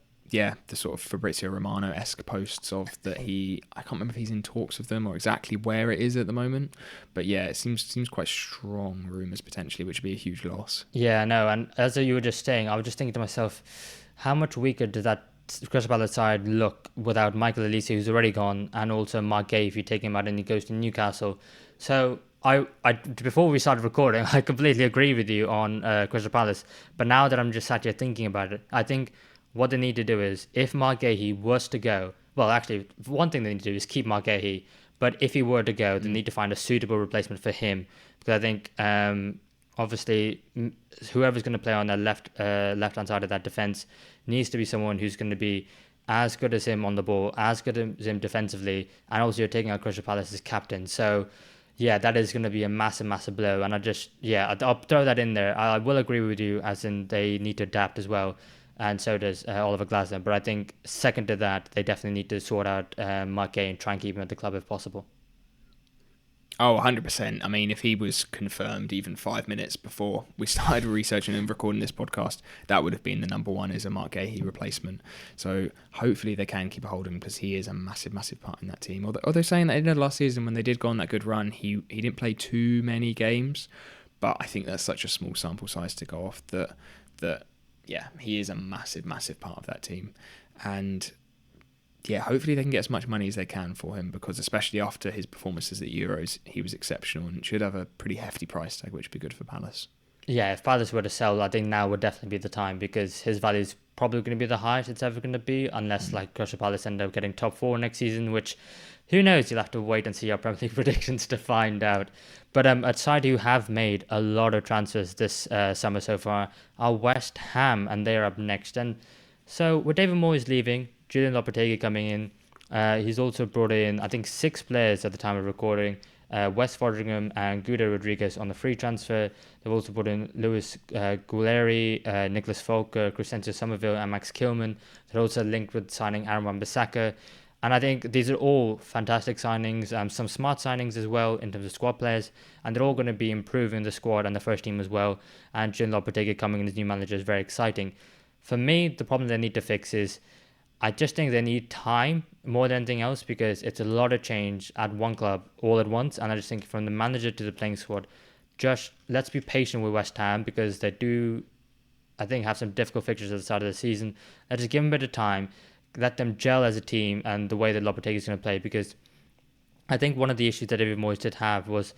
sort of Fabrizio Romano-esque posts of that I can't remember if he's in talks with them or exactly where it is at the moment, but yeah, it seems quite strong rumours potentially, which would be a huge loss. Yeah, no, and as you were just saying, I was just thinking to myself, how much weaker does that Crystal Palace side look without Michael Olise, who's already gone, and also Mark Gahey if you take him out and he goes to Newcastle. So I before we started recording, I completely agree with you on Crystal Palace, but now that I'm just sat here thinking about it, I think what they need to do is, if Mark Gahey was to go, well, actually, one thing they need to do is keep Mark Gahey, but if he were to go, they need to find a suitable replacement for him, because I think obviously whoever's going to play on the left-hand side of that defence needs to be someone who's going to be as good as him on the ball, as good as him defensively, and also you're taking out Crystal Palace as captain. So Yeah, that is going to be a massive, massive blow. And I'll throw that in there. I will agree with you, as in they need to adapt as well. And so does Oliver Glasner. But I think second to that, they definitely need to sort out Mark Gay and try and keep him at the club if possible. Oh, 100%. I mean, if he was confirmed even 5 minutes before we started researching and recording this podcast, that would have been the number one as a Mark Gahey replacement. So hopefully they can keep a hold of him because he is a massive, massive part in that team. Although saying that in last season when they did go on that good run, he didn't play too many games, but I think that's such a small sample size to go off that yeah, he is a massive, massive part of that team. And yeah, hopefully they can get as much money as they can for him because especially after his performances at Euros, he was exceptional and should have a pretty hefty price tag, which would be good for Palace. Yeah, if Palace were to sell, I think now would definitely be the time because his value is probably going to be the highest it's ever going to be, unless like Crystal Palace end up getting top four next season, which who knows? You'll have to wait and see our Premier League predictions to find out. But a side who have made a lot of transfers this summer so far are West Ham, and they're up next. And so with David Moyes leaving, Julian Lopetegui coming in, he's also brought in I think 6 players at the time of recording. Wes Foderingham and Guido Rodriguez on the free transfer. They've also put in Luis Guilleri, Nicholas Folker, Crescencio Somerville, and Max Kilman. They're also linked with signing Aaron Wan-Bissaka. And I think these are all fantastic signings, some smart signings as well in terms of squad players, and they're all going to be improving the squad and the first team as well. And Julian Lopetegui coming in as new manager is very exciting. For me, the problem they need to fix is I just think they need time more than anything else because it's a lot of change at one club all at once. And I just think from the manager to the playing squad, just let's be patient with West Ham because they do, I think, have some difficult fixtures at the start of the season. Let's just give them a bit of time, let them gel as a team and the way that Lopetegui is going to play because I think one of the issues that David Moyes did have was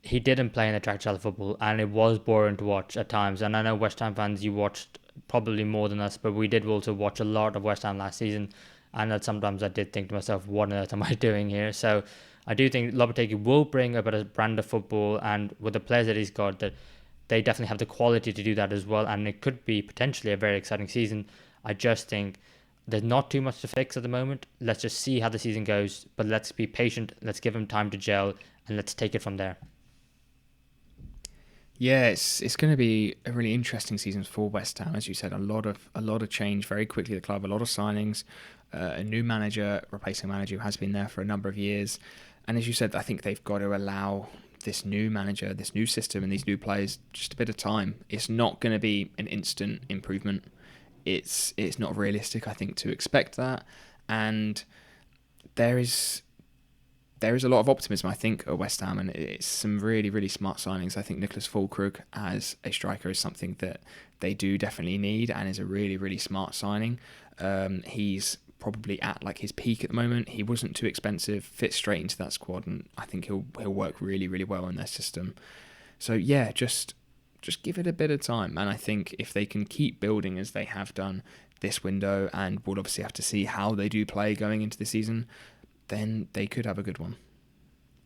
he didn't play an attractive style of football and it was boring to watch at times. And I know West Ham fans, you watched probably more than us, but we did also watch a lot of West Ham last season. And that sometimes I did think to myself, what on earth am I doing here? So I do think Lopetegui will bring a bit of brand of football, and with the players that he's got, that they definitely have the quality to do that as well. And it could be potentially a very exciting season. I just think there's not too much to fix at the moment. Let's just see how the season goes, but let's be patient. Let's give him time to gel, and let's take it from there. Yeah, it's going to be a really interesting season for West Ham, as you said. A lot of change very quickly at the club. A lot of signings, a new manager replacing a manager who has been there for a number of years. And as you said, I think they've got to allow this new manager, this new system, and these new players just a bit of time. It's not going to be an instant improvement. It's not realistic, I think, to expect that. And there is a lot of optimism, I think, at West Ham, and it's some really, really smart signings. I think Nicholas Füllkrug as a striker is something that they do definitely need and is a really, really smart signing. He's probably at like his peak at the moment. He wasn't too expensive, fits straight into that squad, and I think he'll work really, really well in their system. So yeah, just give it a bit of time, and I think if they can keep building as they have done this window, and we'll obviously have to see how they do play going into the season, then they could have a good one.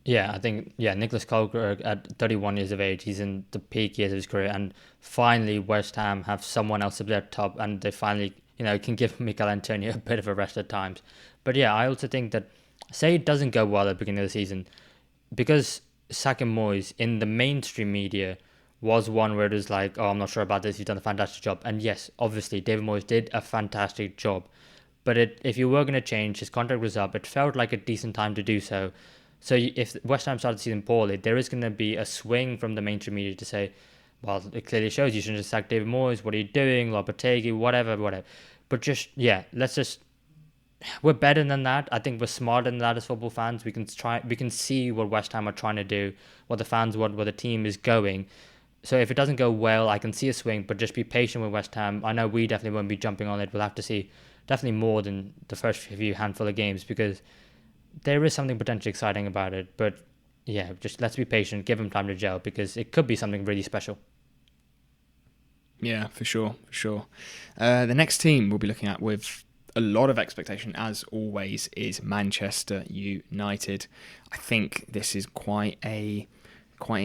Yeah, I think, Nicholas Füllkrug at 31 years of age, he's in the peak years of his career, and finally West Ham have someone else up there top, and they finally, can give Mikel Antonio a bit of a rest at times. But yeah, I also think that, say it doesn't go well at the beginning of the season, because sacking Moyes in the mainstream media was one where it was like, oh, I'm not sure about this, he's done a fantastic job. And yes, obviously, David Moyes did a fantastic job. But if you were going to change, his contract was up, it felt like a decent time to do so. So if West Ham started the season poorly, there is going to be a swing from the mainstream media to say, well, it clearly shows you shouldn't just sack David Moyes, what are you doing, Lopetegui, whatever. But we're better than that. I think we're smarter than that as football fans. We can see what West Ham are trying to do, what the fans want, where the team is going. So if it doesn't go well, I can see a swing, but just be patient with West Ham. I know we definitely won't be jumping on it. We'll have to see definitely more than the first few handful of games because there is something potentially exciting about it. But yeah, just let's be patient, give them time to gel because it could be something really special. Yeah, for sure. The next team we'll be looking at with a lot of expectation, as always, is Manchester United. I think this is quite an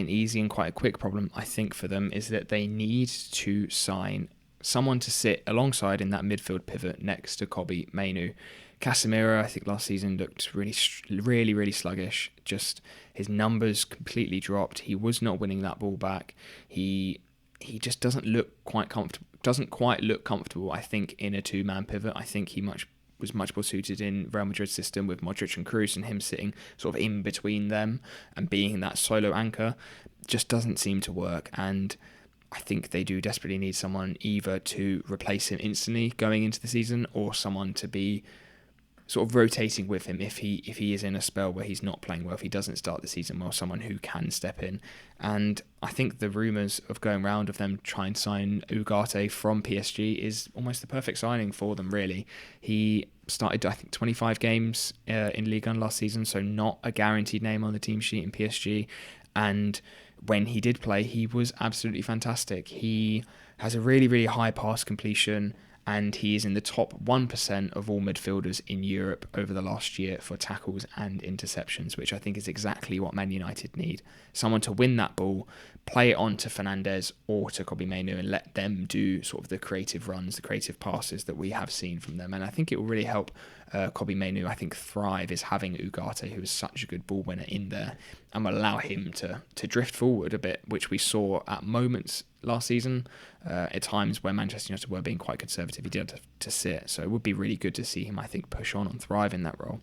easy and quite a quick problem, I think, for them, is that they need to sign someone to sit alongside in that midfield pivot next to Kobbie Mainoo. Casemiro, I think last season looked really sluggish. Just his numbers completely dropped. He was not winning that ball back. He just doesn't look quite comfortable. Doesn't quite look comfortable. I think in a two-man pivot. I think he was much more suited in Real Madrid's system with Modric and Kroos, and him sitting sort of in between them and being that solo anchor just doesn't seem to work. And I think they do desperately need someone either to replace him instantly going into the season, or someone to be sort of rotating with him if he is in a spell where he's not playing well, if he doesn't start the season well, someone who can step in. And I think the rumours of going round of them trying to sign Ugarte from PSG is almost the perfect signing for them, really. He started, I think, 25 games in Ligue 1 last season, so not a guaranteed name on the team sheet in PSG. And when he did play, he was absolutely fantastic. He has a really high pass completion, and he is in the top 1% of all midfielders in Europe over the last year for tackles and interceptions, which I think is exactly what Man United need. Someone to win that ball, play it on to Fernandes or to Kobbie Mainoo, and let them do sort of the creative runs, the creative passes that we have seen from them. And I think it will really help Kobbie Mainoo, I think, thrive, is having Ugarte, who is such a good ball winner, in there, and will allow him to drift forward a bit, which we saw at moments last season. At times where Manchester United were being quite conservative, he did have to sit. So it would be really good to see him, I think, push on and thrive in that role.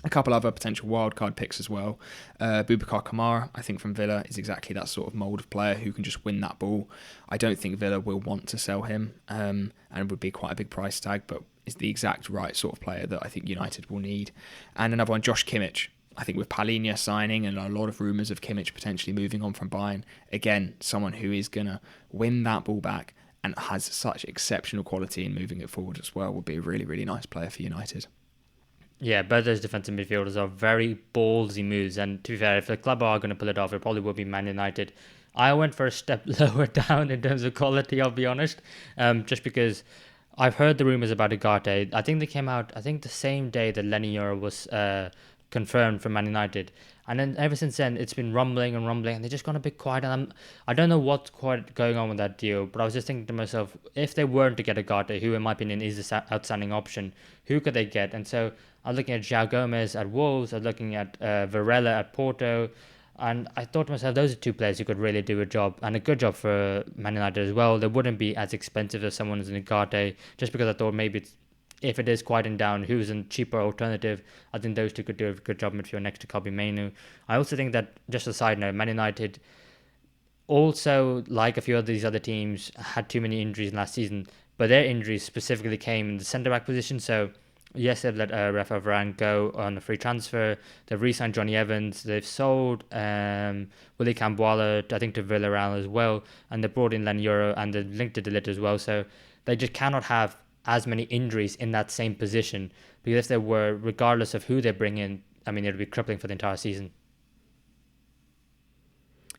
A couple other potential wildcard picks as well. Boubacar Kamara, I think, from Villa, is exactly that sort of mould of player who can just win that ball. I don't think Villa will want to sell him, and it would be quite a big price tag, but is the exact right sort of player that I think United will need. And another one, Josh Kimmich. I think with Palhinha signing and a lot of rumours of Kimmich potentially moving on from Bayern, again, someone who is going to win that ball back and has such exceptional quality in moving it forward as well, would be a really nice player for United. Yeah, both those defensive midfielders are very ballsy moves, and to be fair, if the club are going to pull it off, it probably will be Man United. I went for a step lower down in terms of quality, I'll be honest, just because I've heard the rumours about Ugarte. I think they came out, the same day that Lenny Yoro was confirmed for Man United. And then ever since then, it's been rumbling, and they just gone a bit quiet. And I don't know what's quite going on with that deal, but I was just thinking to myself, if they weren't to get Ugarte, who in my opinion is an outstanding option, who could they get? And so I was looking at João Gomez at Wolves, I was looking at Varela at Porto, and I thought to myself, those are two players who could really do a job, and a good job for Man United as well. They wouldn't be as expensive as someone as Ugarte, just because I thought maybe if it is quieting down, who's a cheaper alternative, I think those two could do a good job midfield next to Kobbie Mainoo. I also think that, just a side note, Man United also, like a few of these other teams, had too many injuries last season, but their injuries specifically came in the centre-back position. So yes, they've let Rafa Varane go on a free transfer. They've re-signed Johnny Evans. They've sold Willy Cambuala, I think, to Villarreal as well, and they brought in Len Euro and they've linked to De Ligt as well. So they just cannot have as many injuries in that same position, because if there were, regardless of who they bring in, I mean, it would be crippling for the entire season.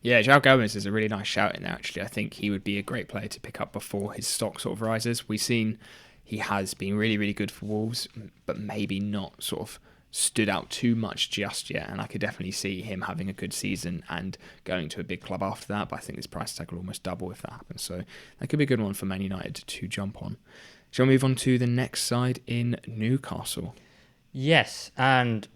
Yeah, João Gomez is a really nice shout in there, actually. I think he would be a great player to pick up before his stock sort of rises. We've seen he has been really good for Wolves, but maybe not sort of stood out too much just yet, and I could definitely see him having a good season and going to a big club after that, but I think his price tag will almost double if that happens, so that could be a good one for Man United to jump on. Shall we move on to the next side in Newcastle? Yes, and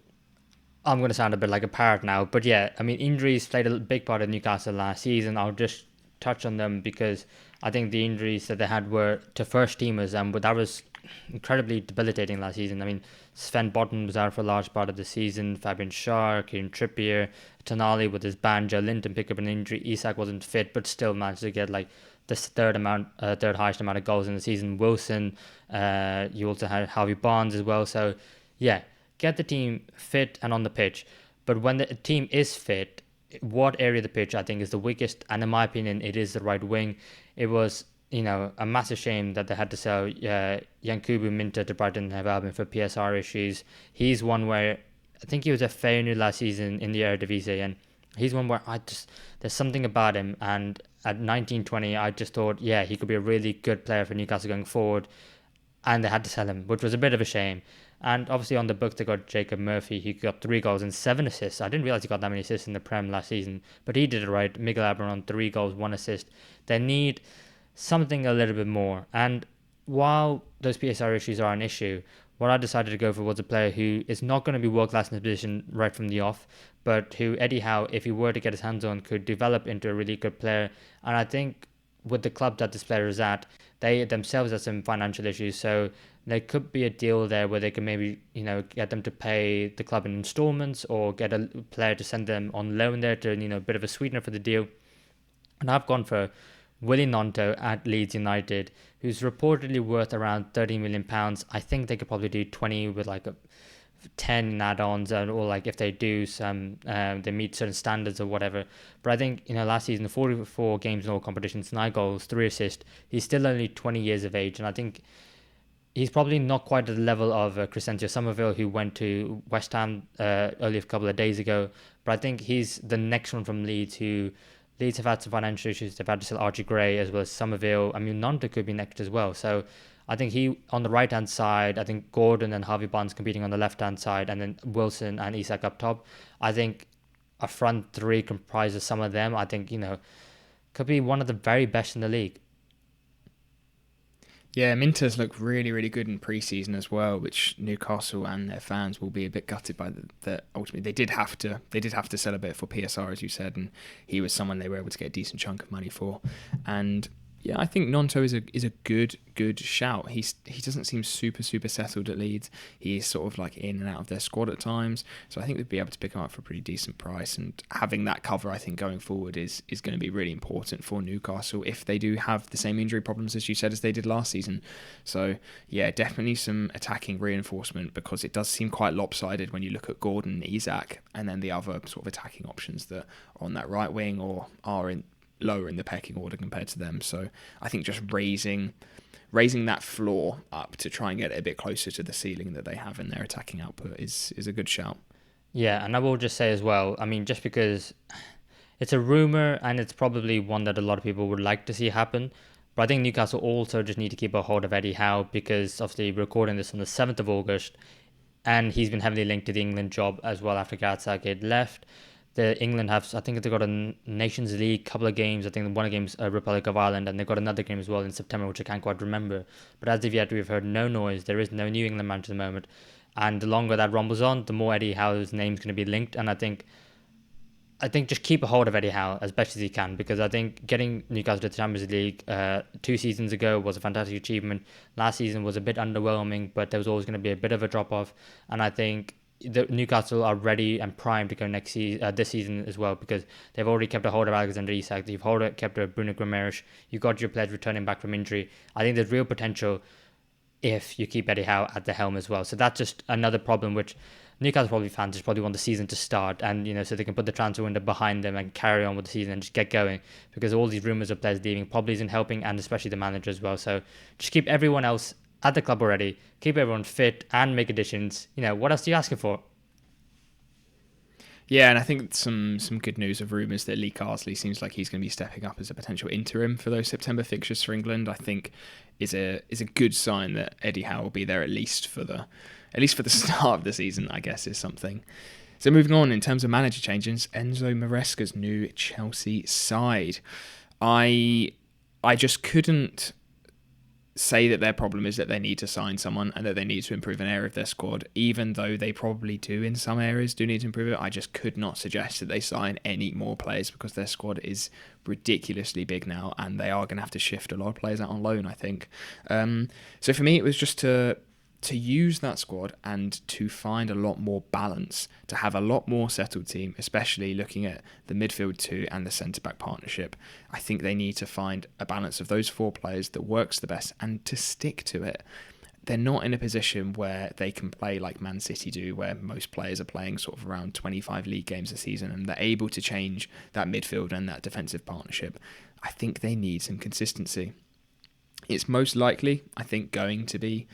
I'm going to sound a bit like a parrot now, but yeah, I mean, injuries played a big part of Newcastle last season. I'll just touch on them because I think the injuries that they had were to first teamers, and that was incredibly debilitating last season. I mean, Sven Botman was out for a large part of the season, Fabian Schär, Kieran Trippier, Tonali with his banjo, Linton picked up an injury, Isak wasn't fit, but still managed to get like the third highest amount of goals in the season. Wilson, you also had Harvey Barnes as well. So yeah, get the team fit and on the pitch. But when the team is fit, what area of the pitch I think is the weakest, and in my opinion, it is the right wing. It was, a massive shame that they had to sell Yankubu Minter to Brighton and Hove Albion for PSR issues. He's one where I think he was a Feyenoord last season in the Eredivisie, and he's one where there's something about him, and at 19-20, I just thought, yeah, he could be a really good player for Newcastle going forward, and they had to sell him, which was a bit of a shame. And obviously on the books, they got Jacob Murphy. He got 3 goals and 7 assists. I didn't realise he got that many assists in the Prem last season, but he did it right. Miguel Almiron, 3 goals, 1 assist. They need something a little bit more. And while those PSR issues are an issue, what I decided to go for was a player who is not going to be world class in his position right from the off, but who Eddie Howe, if he were to get his hands on, could develop into a really good player. And I think with the club that this player is at, they themselves have some financial issues, so there could be a deal there where they can maybe get them to pay the club in installments or get a player to send them on loan there to a bit of a sweetener for the deal. And I've gone for Willie Gnonto at Leeds United, who's reportedly worth around £30 million. I think they could probably do 20 with like a 10 in add-ons, or like if they do some, they meet certain standards or whatever. But I think last season, 44 games in all competitions, 9 goals, 3 assists. He's still only 20 years of age, and I think he's probably not quite at the level of Crescencio Somerville, who went to West Ham earlier a couple of days ago. But I think he's the next one from Leeds, who Leeds have had some financial issues. They've had to sell Archie Gray as well as Somerville. I mean, Nonta could be next as well. So I think he on the right hand side. I think Gordon and Harvey Barnes competing on the left hand side, and then Wilson and Isak up top. I think a front three comprises some of them. I think could be one of the very best in the league. Yeah, Minter's looked really, really good in pre-season as well, which Newcastle and their fans will be a bit gutted by that. Ultimately, they did have to sell a bit for PSR, as you said, and he was someone they were able to get a decent chunk of money for. And yeah, I think Gnonto is a good shout. He doesn't seem super settled at Leeds. He's sort of like in and out of their squad at times. So I think they'd be able to pick him up for a pretty decent price. And having that cover, I think going forward is going to be really important for Newcastle if they do have the same injury problems as you said as they did last season. So yeah, definitely some attacking reinforcement, because it does seem quite lopsided when you look at Gordon, Isak, and then the other sort of attacking options that are on that right wing or are in lower in the pecking order compared to them. So I think just raising that floor up to try and get it a bit closer to the ceiling that they have in their attacking output is a good shout. Yeah, and I will just say as well, I mean, just because it's a rumour and it's probably one that a lot of people would like to see happen, but I think Newcastle also just need to keep a hold of Eddie Howe, because obviously recording this on the 7th of August, and he's been heavily linked to the England job as well after Gareth Southgate left. The England have, I think they've got a Nations League couple of games. I think one of the games Republic of Ireland, and they've got another game as well in September, which I can't quite remember. But as of yet, we've heard no noise. There is no New England manager at the moment, and the longer that rumbles on, the more Eddie Howe's name's going to be linked. And I think just keep a hold of Eddie Howe as best as you can, because I think getting Newcastle to the Champions League 2 seasons ago was a fantastic achievement. Last season was a bit underwhelming, but there was always going to be a bit of a drop off, and I think the Newcastle are ready and primed to go next season, this season as well, because they've already kept a hold of Alexander Isak, they've kept a Bruno Guimaraes, you've got your players returning back from injury. I think there's real potential if you keep Eddie Howe at the helm as well. So that's just another problem which Newcastle fans just probably want the season to start, and so they can put the transfer window behind them and carry on with the season and just get going, because all these rumours of players leaving probably isn't helping, and especially the manager as well. So just keep everyone else at the club already, keep everyone fit and make additions. What else are you asking for? Yeah, and I think some good news of rumours that Lee Carsley seems like he's going to be stepping up as a potential interim for those September fixtures for England. I think is a good sign that Eddie Howe will be there at least for the start of the season, I guess, is something. So moving on, in terms of manager changes, Enzo Maresca's new Chelsea side. I just couldn't say that their problem is that they need to sign someone and that they need to improve an area of their squad, even though they probably do in some areas do need to improve it. I just could not suggest that they sign any more players, because their squad is ridiculously big now, and they are going to have to shift a lot of players out on loan, I think. So for me, it was just to use that squad and to find a lot more balance, to have a lot more settled team, especially looking at the midfield two and the centre-back partnership. I think they need to find a balance of those 4 players that works the best and to stick to it. They're not in a position where they can play like Man City do, where most players are playing sort of around 25 league games a season, and they're able to change that midfield and that defensive partnership. I think they need some consistency. It's most likely, I think, going to be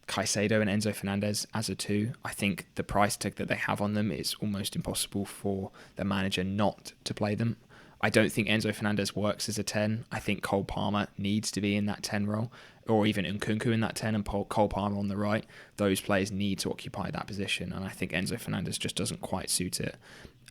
Caicedo and Enzo Fernandez as a 2. I think the price tag that they have on them, it's almost impossible for the manager not to play them. I don't think Enzo Fernandez works as a 10. I think Cole Palmer needs to be in that 10 role, or even Nkunku in that 10 and Cole Palmer on the right. Those players need to occupy that position, and I think Enzo Fernandez just doesn't quite suit it.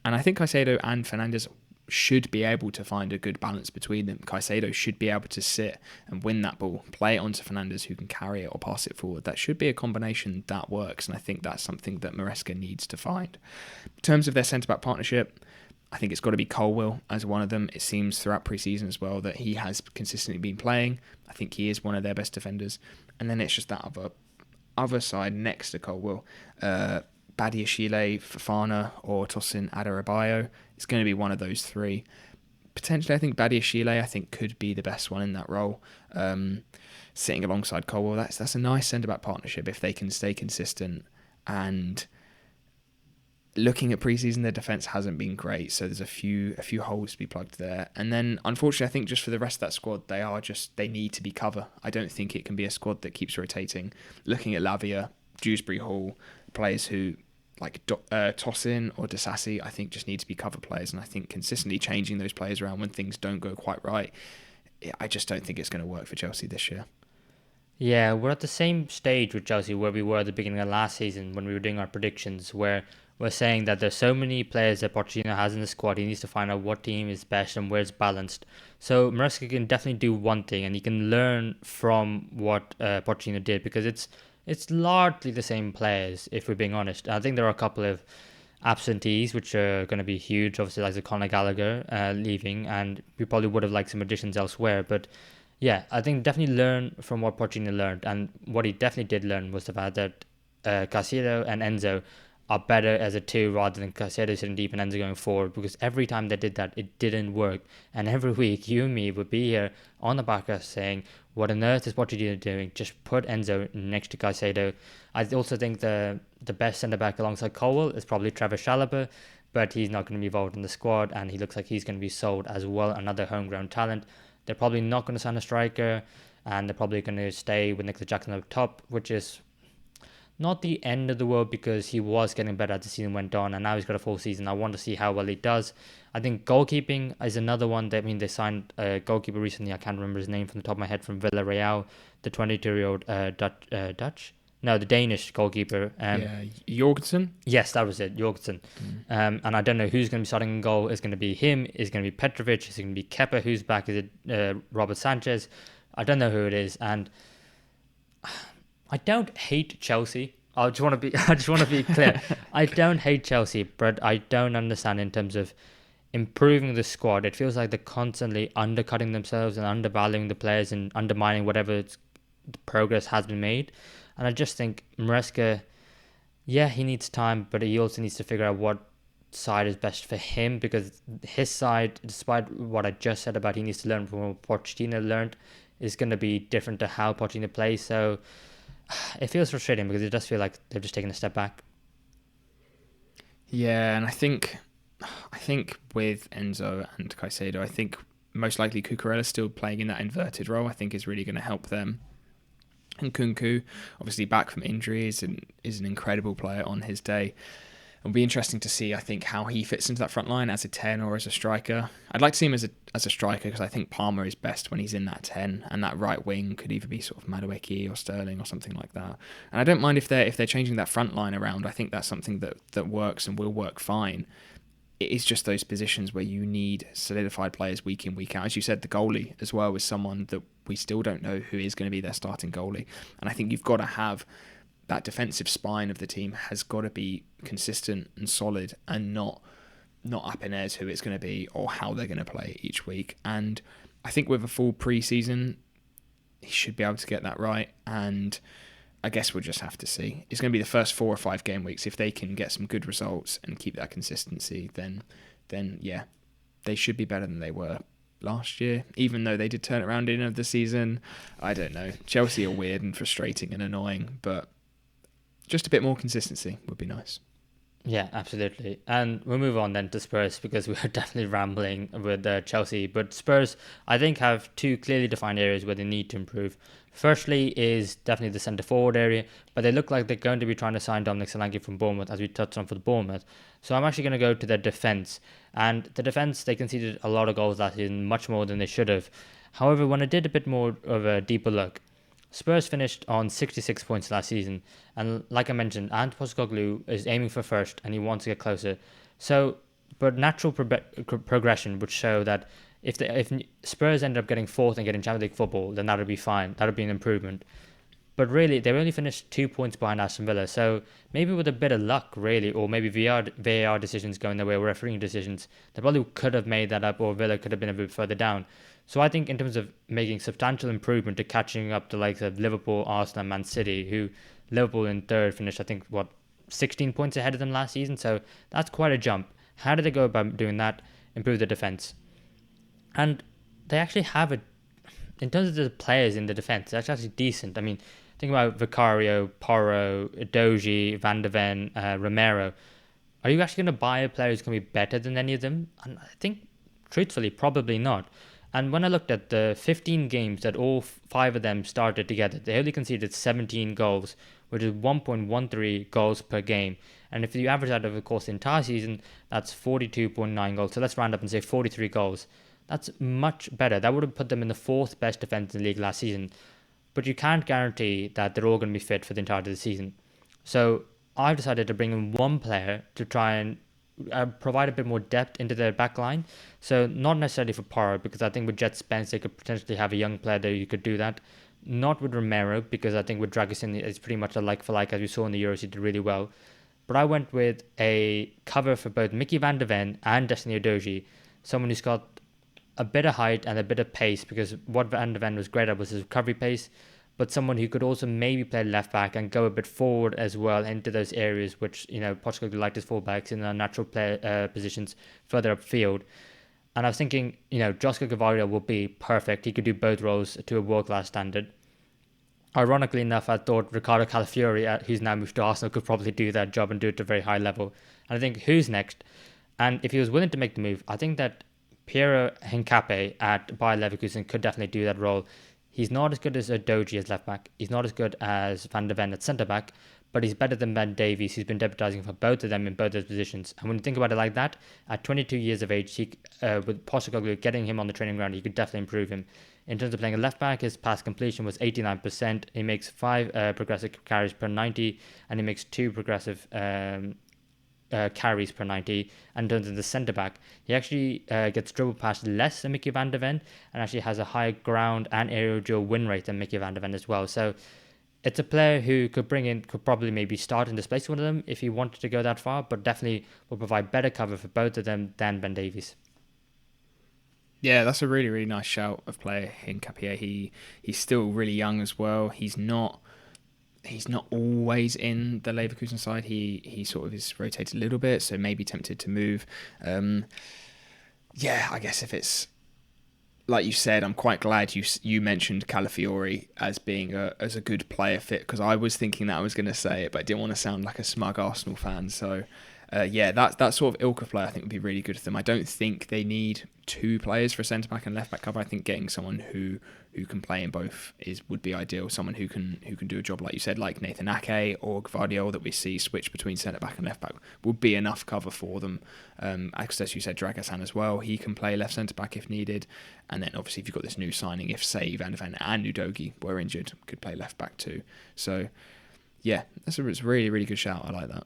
And I think Caicedo and Fernandez should be able to find a good balance between them. Caicedo should be able to sit and win that ball, play it onto Fernandes, who can carry it or pass it forward. That should be a combination that works, and I think that's something that Maresca needs to find. In terms of their centre-back partnership, I think it's got to be Colwill as one of them. It seems throughout pre-season as well that he has consistently been playing. I think he is one of their best defenders. And then it's just that other side next to Colwill. Badiashile, Fofana, or Tosin Adarabioyo. It's going to be one of those three. Potentially, I think Badiashile, could be the best one in that role. Sitting alongside Colwill, that's a nice centre-back partnership if they can stay consistent. And looking at preseason, their defence hasn't been great, so there's a few holes to be plugged there. And then, unfortunately, I think just for the rest of that squad, they need to be cover. I don't think it can be a squad that keeps rotating. Looking at Lavia, Dewsbury Hall, players who like Tosin or Disasi, I think just need to be cover players, and I think consistently changing those players around when things don't go quite right, I just don't think it's going to work for Chelsea this year. Yeah, we're at the same stage with Chelsea where we were at the beginning of last season when we were doing our predictions, where we're saying that there's so many players that Pochettino has in the squad, he needs to find out what team is best and where it's balanced. So Maresca can definitely do one thing, and he can learn from what Pochettino did, because it's largely the same players, if we're being honest. I think there are a couple of absentees which are going to be huge, obviously like the Conor Gallagher leaving, and we probably would have liked some additions elsewhere, but yeah, I think definitely learn from what Pochettino learned, and what he definitely did learn was the fact that Caicedo and Enzo are better as a two rather than Caicedo sitting deep and Enzo going forward, because every time they did that, it didn't work. And every week, you and me would be here on the podcast saying, what on earth is Pochettino doing? Just put Enzo next to Caicedo. I also think the best centre-back alongside Colwill is probably Trevor Chalobah, but he's not going to be involved in the squad, and he looks like he's going to be sold as well, another homegrown talent. They're probably not going to sign a striker, and they're probably going to stay with Nicolas Jackson up top, which is not the end of the world, because he was getting better as the season went on, and now he's got a full season. I want to see how well he does. I think goalkeeping is another one. They signed a goalkeeper recently. I can't remember his name from the top of my head, from Villarreal, the 22-year-old Dutch. No, the Danish goalkeeper. Jorgensen? Yes, that was it, Jorgensen. And I don't know who's going to be starting in goal. Is it going to be him? Is it going to be Petrovic? Is it going to be Kepa? Who's back? Is it Robert Sanchez? I don't know who it is. And I don't hate Chelsea. I just want to be clear. I don't hate Chelsea, but I don't understand in terms of improving the squad. It feels like they're constantly undercutting themselves and undervaluing the players and undermining whatever progress has been made. And I just think Maresca, yeah, he needs time, but he also needs to figure out what side is best for him, because his side, despite what I just said about he needs to learn from what Pochettino learned, is going to be different to how Pochettino plays. So it feels frustrating, because it does feel like they've just taken a step back. Yeah, and I think with Enzo and Caicedo, I think most likely Cucurella still playing in that inverted role, I think is really going to help them. And Kunku, obviously back from injuries, and is an incredible player on his day. It'll be interesting to see, I think, how he fits into that front line as a 10 or as a striker. I'd like to see him as a striker, because I think Palmer is best when he's in that 10, and that right wing could either be sort of Madueke or Sterling or something like that. And I don't mind if they're changing that front line around. I think that's something that works and will work fine. It is just those positions where you need solidified players week in, week out. As you said, the goalie as well is someone that we still don't know who is going to be their starting goalie. And I think you've got to have that defensive spine of the team has got to be consistent and solid, and not up in airs who it's going to be or how they're going to play each week. And I think with a full pre-season, he should be able to get that right. And I guess we'll just have to see. It's going to be the first 4 or 5 game weeks. If they can get some good results and keep that consistency, then yeah, they should be better than they were last year, even though they did turn it around in of the season. I don't know. Chelsea are weird and frustrating and annoying, but just a bit more consistency would be nice. Yeah, absolutely. And we'll move on then to Spurs, because we're definitely rambling with Chelsea. But Spurs, I think, have 2 clearly defined areas where they need to improve. Firstly is definitely the centre forward area, but they look like they're going to be trying to sign Dominic Solanke from Bournemouth, as we touched on for the Bournemouth. So I'm actually going to go to their defence. And the defence, they conceded a lot of goals last season, much more than they should have. However, when I did a bit more of a deeper look, Spurs finished on 66 points last season, and like I mentioned, Ant Postecoglou is aiming for first, and he wants to get closer. So but natural progression would show that if Spurs end up getting fourth and getting Champions League football, then that would be fine. That would be an improvement. But really, they only finished 2 points behind Aston Villa. So maybe with a bit of luck, really, or maybe VAR decisions going their way, or refereeing decisions, they probably could have made that up, or Villa could have been a bit further down. So I think in terms of making substantial improvement to catching up to likes of Liverpool, Arsenal, and Man City, who Liverpool in third finished, I think, 16 points ahead of them last season. So that's quite a jump. How did they go about doing that? Improve the defence. And they actually have in terms of the players in the defence, that's actually decent. I mean, think about Vicario, Porro, Doji, Van de Ven, Romero. Are you actually going to buy a player who's going to be better than any of them? And I think, truthfully, probably not. And when I looked at the 15 games that all five of them started together, they only conceded 17 goals, which is 1.13 goals per game. And if you average that over the course of the entire season, that's 42.9 goals. So let's round up and say 43 goals. That's much better. That would have put them in the fourth best defence in the league last season. But you can't guarantee that they're all going to be fit for the entirety of the season. So I've decided to bring in one player to try and provide a bit more depth into their back line. So not necessarily for Porro, because I think with Jet Spence they could potentially have a young player there who could do that. Not with Romero, because I think with Dragusin it's pretty much a like for like, as we saw in the Euros, he did really well. But I went with a cover for both Mickey van der Ven and Destiny Udogie, someone who's got a bit of height and a bit of pace, because what Van der Ven was great at was his recovery pace, but someone who could also maybe play left back and go a bit forward as well into those areas which, Portugal liked his fullbacks in their natural player positions further upfield. And I was thinking, Josco Gavario will be perfect. He could do both roles to a world-class standard. Ironically enough, I thought Ricardo Calafiori, who's now moved to Arsenal, could probably do that job and do it to a very high level. And I think, who's next? And if he was willing to make the move, I think that Piero Hincapié at Bayer Leverkusen could definitely do that role. He's not as good as Doji as left back. He's not as good as Van der Ven at centre back, but he's better than Ben Davies, who's been debuting for both of them in both those positions. And when you think about it like that, at 22 years of age, with Postecoglou getting him on the training ground, he could definitely improve him. In terms of playing a left back, his pass completion was 89%. He makes 5 progressive carries per 90, and he makes 2 progressive carries per 90. And in terms of the centre back, he actually gets dribbled past less than Mickey van der Ven, and actually has a higher ground and aerial duel win rate than Mickey van der Ven as well. So it's a player who could probably maybe start and displace one of them if he wanted to go that far, but definitely will provide better cover for both of them than Ben Davies. Yeah, that's a really, really nice shout of player Hincapié. He's still really young as well. He's not always in the Leverkusen side. He sort of is rotated a little bit, so maybe tempted to move. I guess if it's like you said, I'm quite glad you mentioned Calafiori as being as a good player fit, because I was thinking that I was going to say it, but I didn't want to sound like a smug Arsenal fan. So that sort of ilk of player I think would be really good for them. I don't think they need 2 players for a centre back and left back cover. I think getting someone who can play in both would be ideal. Someone who can do a job, like you said, like Nathan Ake or Gvardiol, that we see switch between centre back and left back, would be enough cover for them. As you said, Dragusin as well, he can play left centre back if needed. And then obviously if you've got this new signing, if say Van der Ven and Udogie were injured, could play left back too. So yeah, it's a really, really good shout. I like that.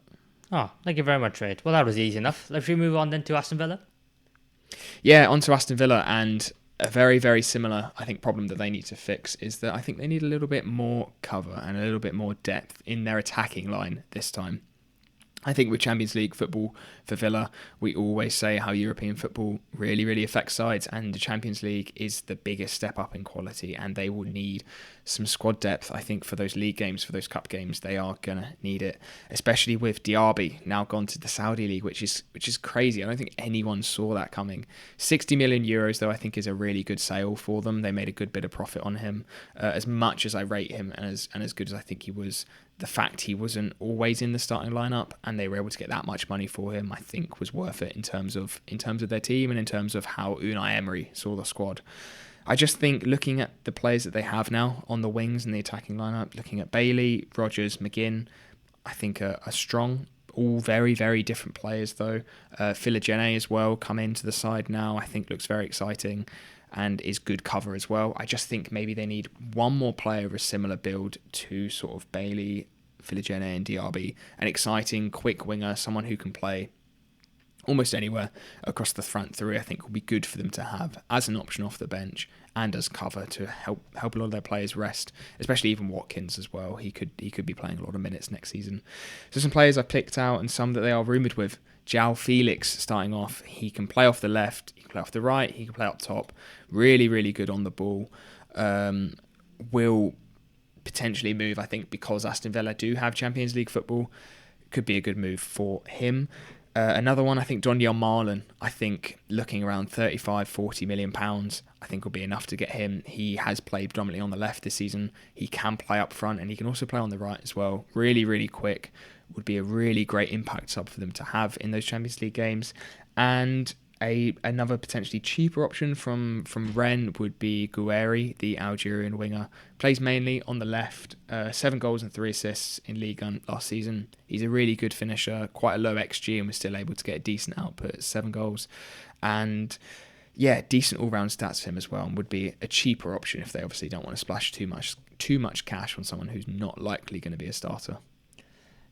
Oh, thank you very much, Red. Well, that was easy enough. Let's move on then to Aston Villa. Yeah, on to Aston Villa, and a very, very similar, I think, problem that they need to fix is that I think they need a little bit more cover and a little bit more depth in their attacking line this time. I think with Champions League football for Villa, we always say how European football really, really affects sides, and the Champions League is the biggest step up in quality, and they will need some squad depth. I think for those league games, for those cup games, they are going to need it, especially with Diaby now gone to the Saudi League, which is crazy. I don't think anyone saw that coming. 60 million euros, though, I think is a really good sale for them. They made a good bit of profit on him. As much as I rate him and as good as I think he was, the fact he wasn't always in the starting lineup and they were able to get that much money for him, I think was worth it in terms of their team and in terms of how Unai Emery saw the squad. I just think looking at the players that they have now on the wings and the attacking lineup, looking at Bailey, Rodgers, McGinn, I think are strong. All very, very different players though. Philogene as well come into the side now. I think looks very exciting and is good cover as well. I just think maybe they need one more player of a similar build to sort of Bailey, Philogene and Diaby. An exciting, quick winger, someone who can play almost anywhere across the front three, I think will be good for them to have as an option off the bench and as cover to help a lot of their players rest, especially even Watkins as well. He could be playing a lot of minutes next season. So some players I've picked out and some that they are rumoured with. João Felix starting off. He can play off the left, he can play off the right, he can play up top. Really, really good on the ball. Will potentially move, I think, because Aston Villa do have Champions League football. Could be a good move for him. Another one, I think, Donyell Marlon. I think looking around 35, 40 million pounds, I think will be enough to get him. He has played predominantly on the left this season. He can play up front and he can also play on the right as well. Really, really quick. Would be a really great impact sub for them to have in those Champions League games. And another potentially cheaper option from Rennes would be Gouiri, the Algerian winger. Plays mainly on the left, 7 goals and 3 assists in Ligue 1 last season. He's a really good finisher, quite a low XG, and was still able to get a decent output, 7 goals. And yeah, decent all-round stats for him as well, and would be a cheaper option if they obviously don't want to splash too much cash on someone who's not likely going to be a starter.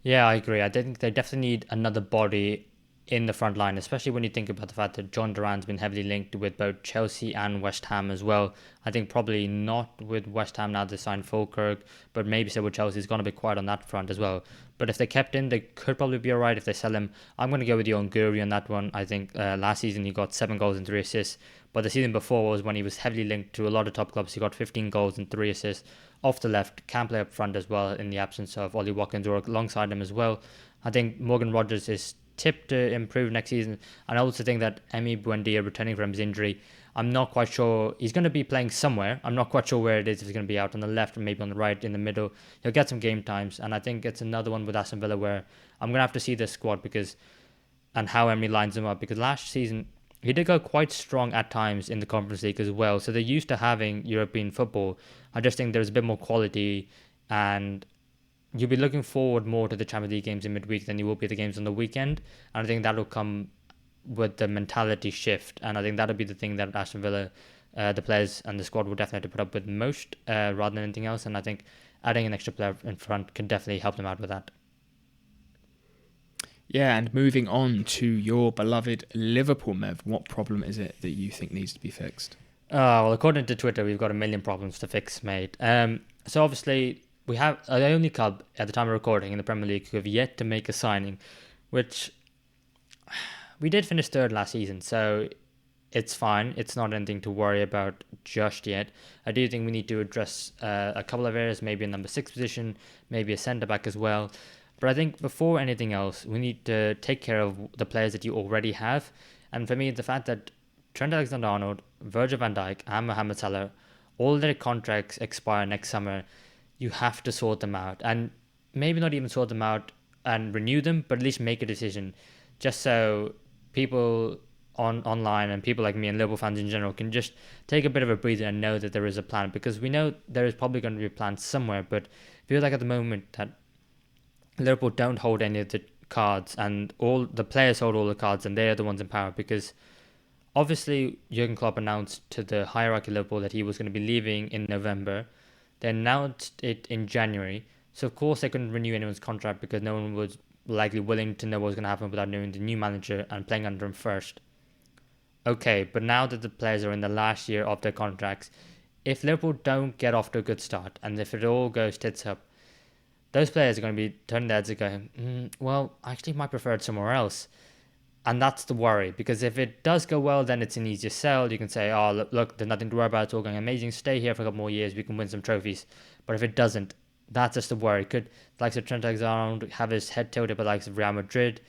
Yeah, I agree. I think they definitely need another body in the front line, especially when you think about the fact that John Duran's been heavily linked with both Chelsea and West Ham as well. I think probably not with West Ham now they signed Falkirk, but maybe so with Chelsea. It's going to be quiet on that front as well. But if they kept him, they could probably be alright if they sell him. I'm going to go with you on Gouiri on that one. I think last season he got 7 goals and 3 assists, but the season before was when he was heavily linked to a lot of top clubs. He got 15 goals and 3 assists off the left, can play up front as well in the absence of Ollie Watkins or alongside him as well. I think Morgan Rogers is tipped to improve next season, and I also think that Emi Buendia returning from his injury, I'm not quite sure. He's going to be playing somewhere. I'm not quite sure where it is. If he's going to be out on the left or maybe on the right, in the middle, he'll get some game times, and I think it's another one with Aston Villa where I'm going to have to see this squad and how Emery lines them up, because last season he did go quite strong at times in the Conference League as well, so they're used to having European football. I just think there's a bit more quality, and you'll be looking forward more to the Champions League games in midweek than you will be the games on the weekend. And I think that'll come with the mentality shift. And I think that'll be the thing that Aston Villa, the players and the squad will definitely have to put up with most rather than anything else. And I think adding an extra player in front can definitely help them out with that. Yeah, and moving on to your beloved Liverpool, Mev, what problem is it that you think needs to be fixed? Well, according to Twitter, we've got a million problems to fix, mate. So obviously, we have the only club at the time of recording in the Premier League who have yet to make a signing, which we did finish third last season, so it's fine. It's not anything to worry about just yet. I do think we need to address a couple of areas, maybe a number 6 position, maybe a centre-back as well. But I think before anything else, we need to take care of the players that you already have. And for me, the fact that Trent Alexander-Arnold, Virgil van Dijk and Mohamed Salah, all their contracts expire next summer, you have to sort them out, and maybe not even sort them out and renew them, but at least make a decision, just so people online and people like me and Liverpool fans in general can just take a bit of a breather and know that there is a plan, because we know there is probably going to be a plan somewhere, but I feel like at the moment that Liverpool don't hold any of the cards, and all the players hold all the cards, and they are the ones in power, because obviously Jurgen Klopp announced to the hierarchy of Liverpool that he was going to be leaving in November. They announced it in January, so of course they couldn't renew anyone's contract because no one was likely willing to know what was going to happen without knowing the new manager and playing under him first. Okay, but now that the players are in the last year of their contracts, if Liverpool don't get off to a good start, and if it all goes tits up, those players are going to be turning their heads and going, well, I actually might prefer it somewhere else. And that's the worry, because if it does go well, then it's an easier sell. You can say, oh, look, there's nothing to worry about. It's all going amazing. Stay here for a couple more years. We can win some trophies. But if it doesn't, that's just the worry. Could the likes of Trent Alexander-Arnold have his head tilted by the likes of Real Madrid?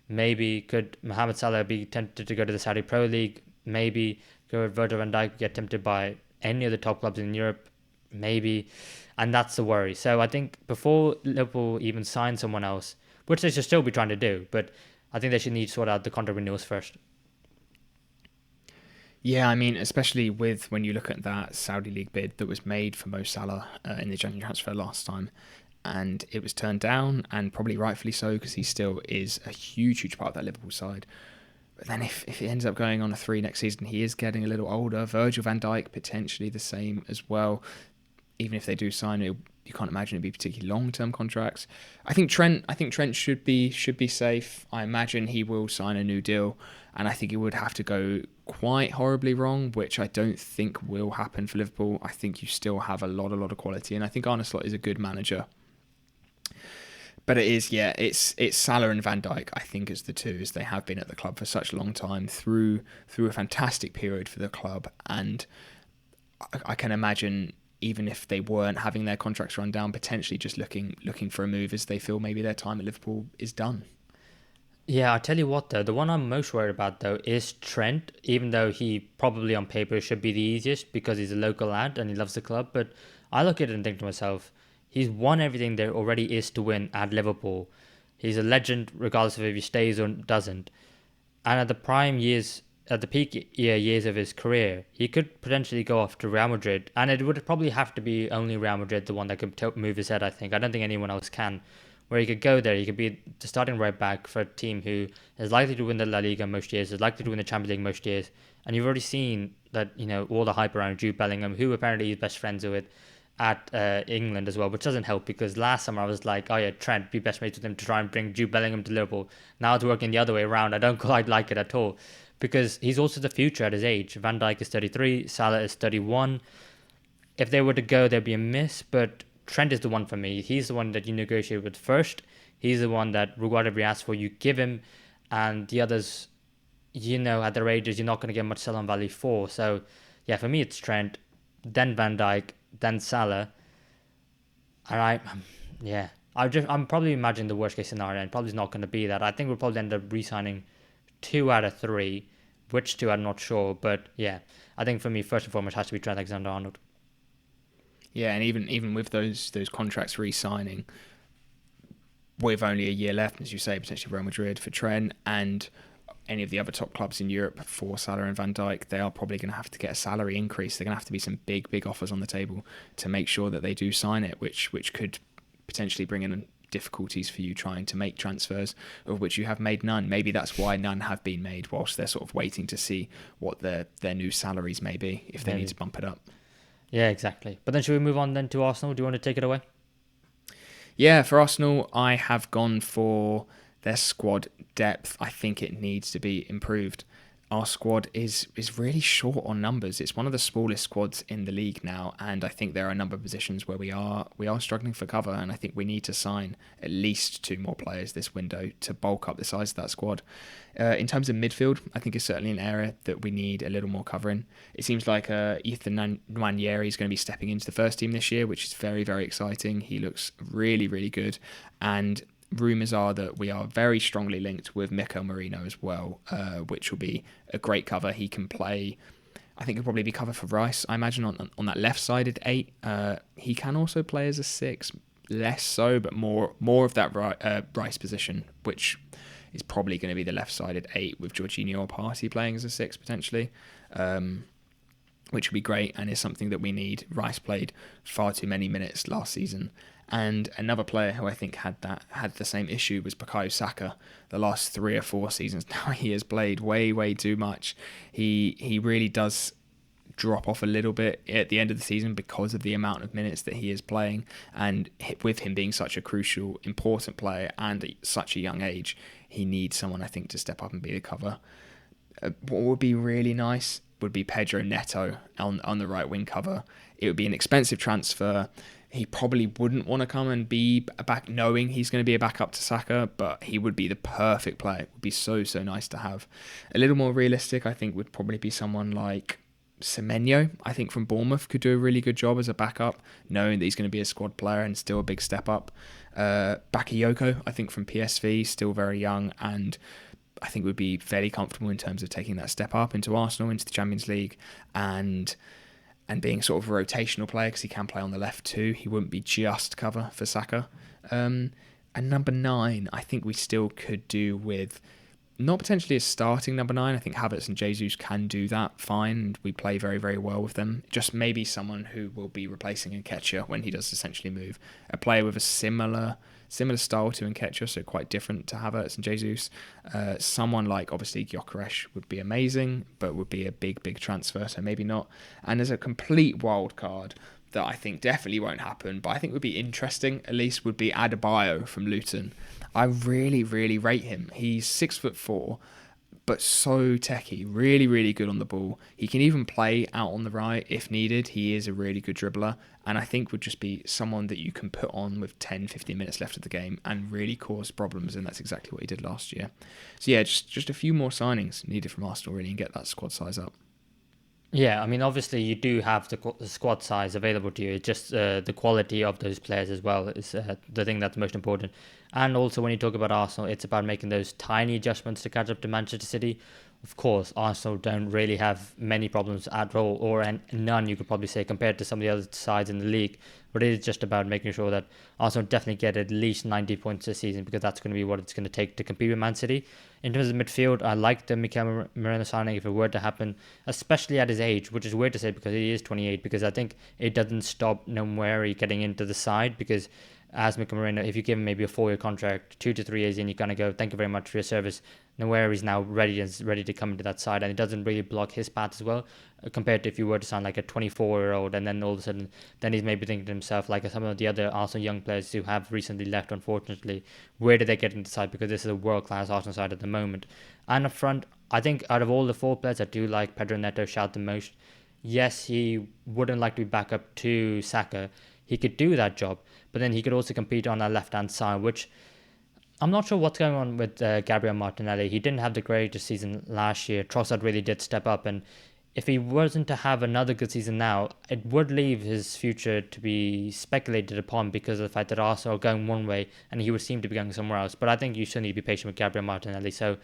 Maybe could Mohamed Salah be tempted to go to the Saudi Pro League? Maybe could Virgil van Dijk get tempted by any of the top clubs in Europe? Maybe. And that's the worry. So I think before Liverpool even sign someone else, which they should still be trying to do, but I think they should need to sort out the contract renewals first. Yeah, I mean, especially with when you look at that Saudi League bid that was made for Mo Salah in the January transfer last time, and it was turned down, and probably rightfully so, because he still is a huge part of that Liverpool side. But then if it ends up going on a 3 next season, he is getting a little older. Virgil van Dijk potentially the same as well. Even if they do sign it, you can't imagine it'd be particularly long-term contracts. I think Trent should be safe. I imagine he will sign a new deal, and I think it would have to go quite horribly wrong, which I don't think will happen for Liverpool. I think you still have a lot of quality, and I think Arne Slot is a good manager. But it is, yeah, it's Salah and Van Dijk, I think, as the two, as they have been at the club for such a long time, through a fantastic period for the club. And I can imagine, even if they weren't having their contracts run down, potentially just looking for a move as they feel maybe their time at Liverpool is done. Yeah, I'll tell you what though, the one I'm most worried about though is Trent, even though he probably on paper should be the easiest because he's a local lad and he loves the club. But I look at it and think to myself, he's won everything there already is to win at Liverpool. He's a legend regardless of if he stays or doesn't. And at the prime years, at the peak years of his career, he could potentially go off to Real Madrid, and it would probably have to be only Real Madrid the one that could move his head. I think. I don't think anyone else can. Where he could go there, he could be the starting right back for a team who is likely to win the La Liga most years, is likely to win the Champions League most years, and you've already seen that all the hype around Jude Bellingham, who apparently he's best friends with at England as well, which doesn't help because last summer I was like, oh yeah, Trent, be best mates with him to try and bring Jude Bellingham to Liverpool. Now it's working the other way around. I don't quite like it at all because he's also the future at his age. Van Dijk is 33, Salah is 31. If they were to go, there'd be a miss, but Trent is the one for me. He's the one that you negotiate with first. He's the one that, whatever he asks for, you give him, and the others, at their ages, you're not going to get much sell-on value for. So, yeah, for me, it's Trent, then Van Dijk, then Salah, and I'm probably imagining the worst case scenario, and probably not going to be that. I think we'll probably end up re-signing 2 out of 3. Which 2, I'm not sure, but yeah, I think for me, first and foremost, has to be Trent Alexander-Arnold. Yeah, and even with those contracts re-signing, with only a year left, as you say, potentially Real Madrid for Trent and any of the other top clubs in Europe for Salah and Van Dijk, they are probably going to have to get a salary increase. They're going to have to be some big offers on the table to make sure that they do sign it, which could potentially bring in difficulties for you trying to make transfers, of which you have made none. Maybe that's why none have been made, whilst they're sort of waiting to see what their new salaries may be, if they need to bump it up. Yeah, exactly. But then should we move on then to Arsenal? Do you want to take it away? Yeah, for Arsenal, I have gone for their squad depth. I think it needs to be improved. Our squad is really short on numbers. It's one of the smallest squads in the league now, and I think there are a number of positions where we are struggling for cover, and I think we need to sign at least 2 more players this window to bulk up the size of that squad. In terms of midfield, I think it's certainly an area that we need a little more cover in. It seems like Ethan Nwaneri is going to be stepping into the first team this year, which is very, very exciting. He looks really, really good, and rumours are that we are very strongly linked with Mikel Merino as well, which will be a great cover. He can play, I think he'll probably be covered for Rice, I imagine, on that left-sided 8. He can also play as a 6, less so, but more of that Rice position, which is probably going to be the left-sided 8 with Jorginho or Partey playing as a 6 potentially, which would be great and is something that we need. Rice played far too many minutes last season. And another player who I think had the same issue was Bukayo Saka. The last 3 or 4 seasons now, he has played way too much. He really does drop off a little bit at the end of the season because of the amount of minutes that he is playing, and with him being such a crucial, important player and at such a young age, he needs someone, I think, to step up and be the cover. What would be really nice would be Pedro Neto on the right wing cover. It would be an expensive transfer. He probably wouldn't want to come and be a back, knowing he's going to be a backup to Saka, but he would be the perfect player. It would be so nice to have. A little more realistic, I think, would probably be someone like Semenyo. I think from Bournemouth could do a really good job as a backup, knowing that he's going to be a squad player and still a big step up. Bakayoko, I think from PSV, still very young, and I think would be fairly comfortable in terms of taking that step up into Arsenal, into the Champions League, and being sort of a rotational player because he can play on the left too. He wouldn't be just cover for Saka. And number 9, I think we still could do with not potentially a starting number 9. I think Havertz and Jesus can do that fine, and we play very, very well with them. Just maybe someone who will be replacing Nketiah when he does essentially move. A player with a similar style to Nketiah, so quite different to Havertz and Jesus. Someone like, obviously, Gyökeres would be amazing, but would be a big transfer, so maybe not. And as a complete wild card, that I think definitely won't happen, but I think would be interesting at least, would be Adebayo from Luton. I really, really rate him. He's 6'4", but so techie, really, really good on the ball. He can even play out on the right if needed. He is a really good dribbler, and I think would just be someone that you can put on with 10, 15 minutes left of the game and really cause problems, and that's exactly what he did last year. So yeah, just a few more signings needed from Arsenal really and get that squad size up. Yeah, I mean, obviously you do have the squad size available to you. It's just the quality of those players as well is the thing that's most important. And also, when you talk about Arsenal, it's about making those tiny adjustments to catch up to Manchester City. Of course, Arsenal don't really have many problems at all, or none, you could probably say, compared to some of the other sides in the league. But it is just about making sure that Arsenal definitely get at least 90 points this season, because that's going to be what it's going to take to compete with Man City. In terms of midfield, I like the Mikel Moreno signing if it were to happen, especially at his age, which is weird to say because he is 28, because I think it doesn't stop Nweri getting into the side, because as Mikel Moreno, if you give him maybe a 4-year contract, 2 to 3 years in, you kind of go, thank you very much for your service. Nweri is now ready to come into that side, and it doesn't really block his path as well, compared to if you were to sign like a 24-year-old, and then all of a sudden, then he's maybe thinking to himself, like some of the other Arsenal young players who have recently left, unfortunately, where did they get into the side? Because this is a world-class Arsenal side at the moment. And up front, I think out of all the 4 players, I do like Pedro Neto shout the most. Yes, he wouldn't like to be back up to Saka. He could do that job, but then he could also compete on our left-hand side, which I'm not sure what's going on with Gabriel Martinelli. He didn't have the greatest season last year. Trossard really did step up, and if he wasn't to have another good season now, it would leave his future to be speculated upon because of the fact that Arsenal are going one way and he would seem to be going somewhere else. But I think you still need to be patient with Gabriel Martinelli. So,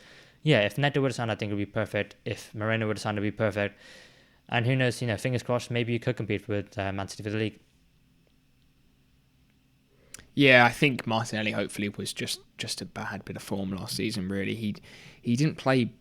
yeah, if Neto would have signed, I think it would be perfect. If Moreno would have signed, it would be perfect. And who knows, fingers crossed, maybe you could compete with Man City for the league. Yeah, I think Martinelli hopefully was just a bad bit of form last season. Really, he didn't play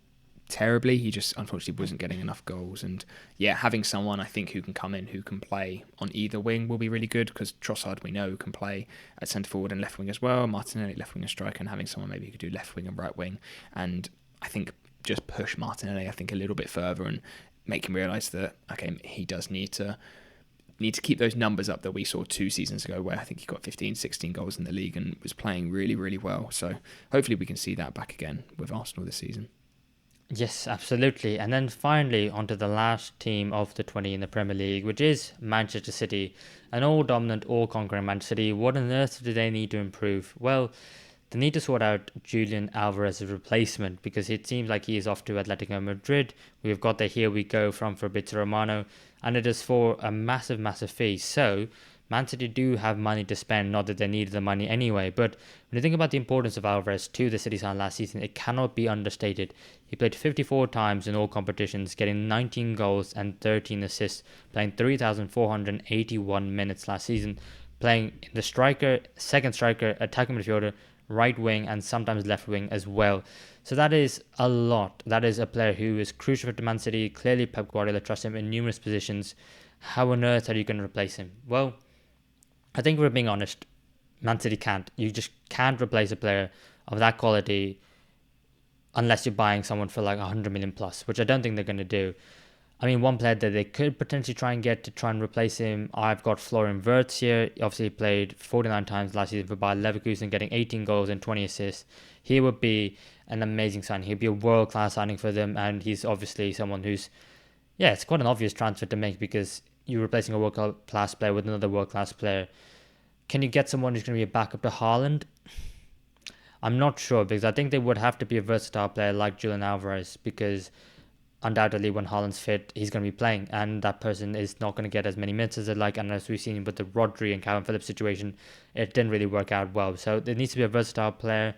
terribly. He just unfortunately wasn't getting enough goals. And yeah, having someone I think who can come in, who can play on either wing will be really good, because Trossard we know can play at centre forward and left wing as well. Martinelli left wing and striker, and having someone maybe who could do left wing and right wing, and I think just push Martinelli I think a little bit further and make him realise that okay, he does need to keep those numbers up that we saw 2 seasons ago, where I think he got 15, 16 goals in the league and was playing really, really well. So hopefully we can see that back again with Arsenal this season. Yes, absolutely. And then finally, onto the last team of the 20 in the Premier League, which is Manchester City. An all-dominant, all-conquering Manchester City. What on earth do they need to improve? Well, they need to sort out Julian Alvarez's replacement, because it seems like he is off to Atletico Madrid. We've got the here we go from Fabrizio Romano, and it is for a massive, massive fee. So, Man City do have money to spend, not that they need the money anyway. But when you think about the importance of Alvarez to the City side last season, it cannot be understated. He played 54 times in all competitions, getting 19 goals and 13 assists, playing 3,481 minutes last season, playing in the striker, second striker, attacking midfielder, right wing, and sometimes left wing as well. So that is a lot. That is a player who is crucial for Man City. Clearly, Pep Guardiola trusts him in numerous positions. How on earth are you going to replace him? Well, I think if we're being honest, Man City can't. You just can't replace a player of that quality unless you're buying someone for like 100 million plus, which I don't think they're going to do. I mean, one player that they could potentially try and get to try and replace him, I've got Florian Wirtz here. He obviously played 49 times last season for Bayer Leverkusen, getting 18 goals and 20 assists. He would be an amazing signing. He'd be a world-class signing for them, and he's obviously someone who's, yeah, it's quite an obvious transfer to make, because you're replacing a world-class player with another world-class player. Can you get someone who's going to be a backup to Haaland? I'm not sure, because I think they would have to be a versatile player like Julian Alvarez, because undoubtedly when Haaland's fit, he's going to be playing, and that person is not going to get as many minutes as they'd like. And as we've seen with the Rodri and Calvin Phillips situation, it didn't really work out well. So there needs to be a versatile player.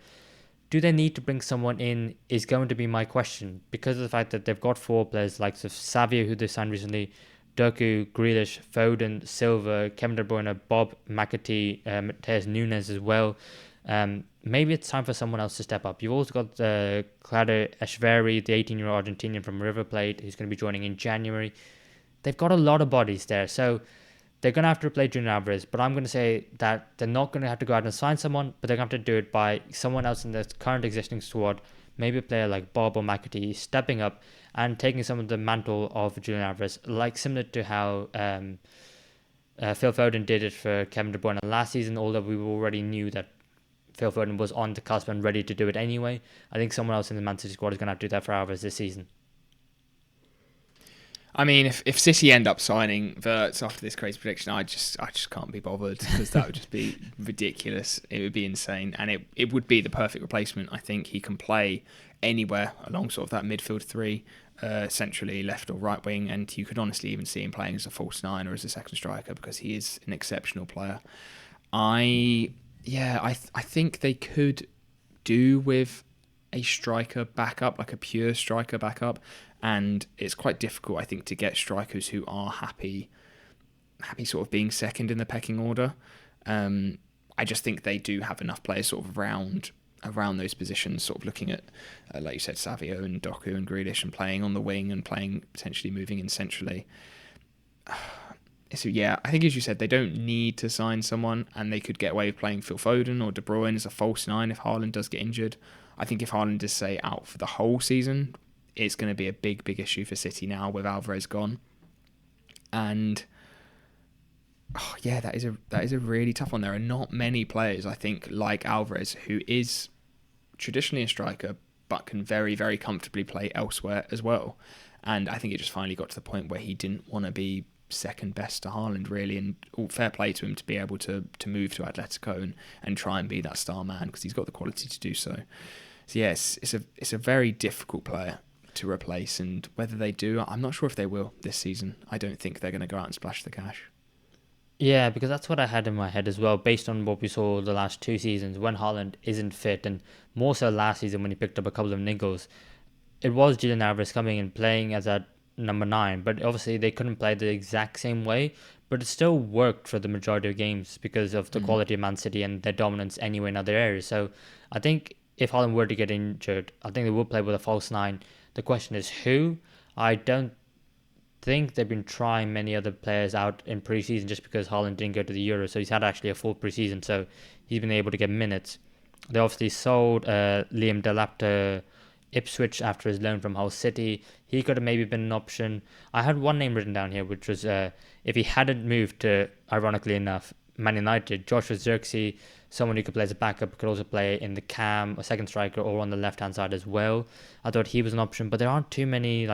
Do they need to bring someone in is going to be my question, because of the fact that they've got 4 players like Savio, who they signed recently, Doku, Grealish, Foden, Silva, Kevin De Bruyne, Bob McAtee, Mateus Nunes as well. Maybe it's time for someone else to step up. You've also got Claudio Echeverri, the 18-year-old Argentinian from River Plate, who's going to be joining in January. They've got a lot of bodies there, so they're going to have to replace Julian Alvarez. But I'm going to say that they're not going to have to go out and sign someone, but they're going to have to do it by someone else in the current existing squad, maybe a player like Bob or McAtee, stepping up and taking some of the mantle of Julian Alvarez, like similar to how Phil Foden did it for Kevin De Bruyne last season, although we already knew that Phil Foden was on the cusp and ready to do it anyway. I think someone else in the Man City squad is going to have to do that for Alvarez this season. I mean, if City end up signing Wirtz after this crazy prediction, I just can't be bothered, because that would just be ridiculous. It would be insane, and it would be the perfect replacement. I think he can play anywhere along sort of that midfield three, centrally, left or right wing, and you could honestly even see him playing as a false nine or as a second striker, because he is an exceptional player. I think they could do with a striker backup, like a pure striker backup, and it's quite difficult, I think, to get strikers who are happy sort of being second in the pecking order. I just think they do have enough players sort of around those positions, sort of looking at, like you said, Savio and Doku and Grealish, and playing on the wing and playing, potentially moving in centrally. So yeah, I think, as you said, they don't need to sign someone, and they could get away with playing Phil Foden or De Bruyne as a false nine if Haaland does get injured. I think if Haaland is, say, out for the whole season, it's going to be a big issue for City now with Alvarez gone. And that is a really tough one. There are not many players, I think, like Alvarez, who is traditionally a striker but can very, very comfortably play elsewhere as well. And I think it just finally got to the point where he didn't want to be second best to Haaland, really, and all fair play to him to be able to move to Atletico and try and be that star man, because he's got the quality to do so. So yes, it's a very difficult player to replace, and whether they do, I'm not sure if they will this season. I don't think they're going to go out and splash the cash. Yeah, because that's what I had in my head as well, based on what we saw the last 2 seasons when Haaland isn't fit, and more so last season when he picked up a couple of niggles. It was Julian Alvarez coming and playing as a number 9, but obviously they couldn't play the exact same way, but it still worked for the majority of games because of the quality of Man City and their dominance anyway in other areas. So I think if Haaland were to get injured, I think they will play with a false 9. The question is who. I don't think they've been trying many other players out in pre-season, just because Haaland didn't go to the Euro, so he's had actually a full pre-season, so he's been able to get minutes. They obviously sold Liam Delap to Ipswich after his loan from Hull City. He could have maybe been an option. I had one name written down here, which was if he hadn't moved to, ironically enough, Man United, Joshua Zirkzee, someone who could play as a backup, could also play in the cam, a second striker, or on the left-hand side as well. I thought he was an option, but there aren't too many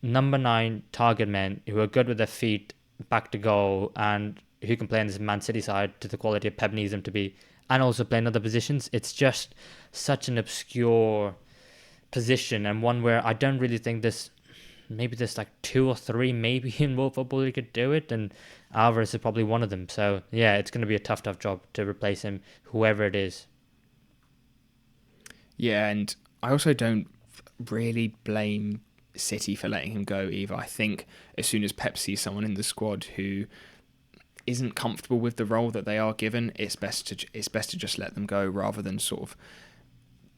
number 9 target men who are good with their feet, back to goal, and who can play in this Man City side to the quality of Pep needs them to be, and also play in other positions. It's just such an obscure position, and one where I don't really think there's 2 or 3 maybe in world football who could do it, and Alvarez is probably one of them. So yeah, it's going to be a tough job to replace him, whoever it is. Yeah, and I also don't really blame City for letting him go either. I think as soon as Pep sees someone in the squad who isn't comfortable with the role that they are given, it's best to just let them go, rather than sort of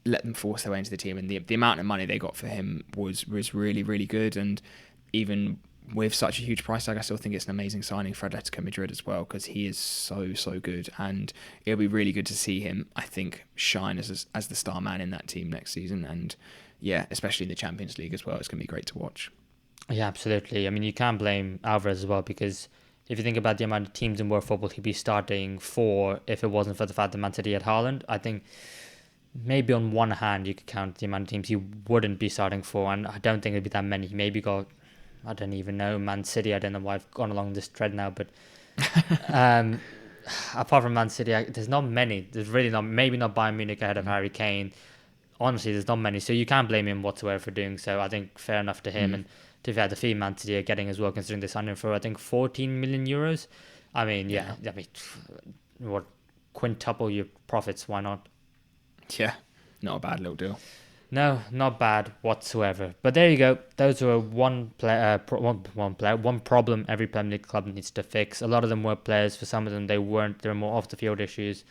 let them force their way into the team. And the amount of money they got for him was really, really good. And even with such a huge price tag, I still think it's an amazing signing for Atletico Madrid as well, because he is so good. And it'll be really good to see him, I think, shine as the star man in that team next season. And yeah, especially in the Champions League as well. It's going to be great to watch. Yeah, absolutely. I mean, you can't blame Alvarez as well, because if you think about the amount of teams in world football he'd be starting for if it wasn't for the fact that Man City had Haaland, I think maybe on one hand you could count the amount of teams he wouldn't be starting for, and I don't think it'd be that many. He maybe got, I don't even know, Man City. I don't know why I've gone along this thread now, but apart from Man City, there's not many. There's really not. Maybe not Bayern Munich ahead of Harry Kane. Honestly, there's not many, so you can't blame him whatsoever for doing so. I think fair enough to him, and to be fair, the fee Man City are getting as well, considering they signed him for, I think, 14 million euros. I mean, yeah. I mean, what, quintuple your profits? Why not? Yeah, not a bad little deal. No, not bad whatsoever. But there you go. Those were one problem every Premier League club needs to fix. A lot of them were players. For some of them, they weren't. They were more off the field issues.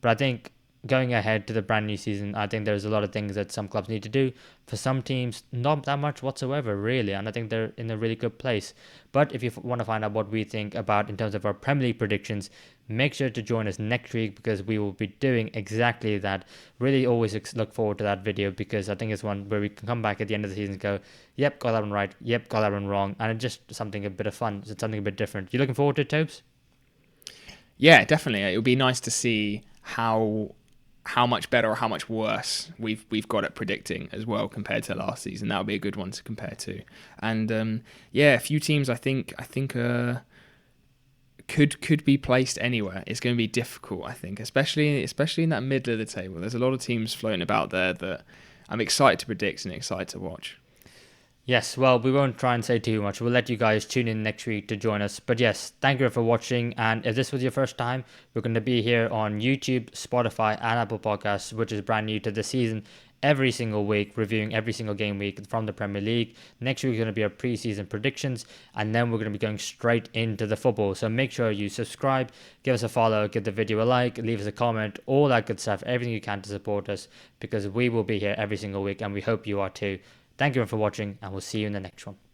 But I think going ahead to the brand new season, I think there's a lot of things that some clubs need to do. For some teams, not that much whatsoever, really. And I think they're in a really good place. But if you want to find out what we think about in terms of our Premier League predictions, make sure to join us next week, because we will be doing exactly that. Really always look forward to that video, because I think it's one where we can come back at the end of the season and go, yep, got that one right. Yep, got that one wrong. And it's just something a bit of fun. It's something a bit different. You looking forward to it, Tobes? Yeah, definitely. It would be nice to see how much better or how much worse we've got at predicting as well compared to last season. That would be a good one to compare to. And yeah, a few teams I think could be placed anywhere. It's going to be difficult, I think, especially in that middle of the table. There's a lot of teams floating about there that I'm excited to predict and excited to watch. Yes, well, we won't try and say too much. We'll let you guys tune in next week to join us. But yes, thank you for watching. And if this was your first time, we're going to be here on YouTube, Spotify, and Apple Podcasts, which is brand new to the season, every single week, reviewing every single game week from the Premier League. Next week is going to be our preseason predictions, and then we're going to be going straight into the football. So make sure you subscribe, give us a follow, give the video a like, leave us a comment, all that good stuff, everything you can to support us, because we will be here every single week, and we hope you are too. Thank you for watching, and we'll see you in the next one.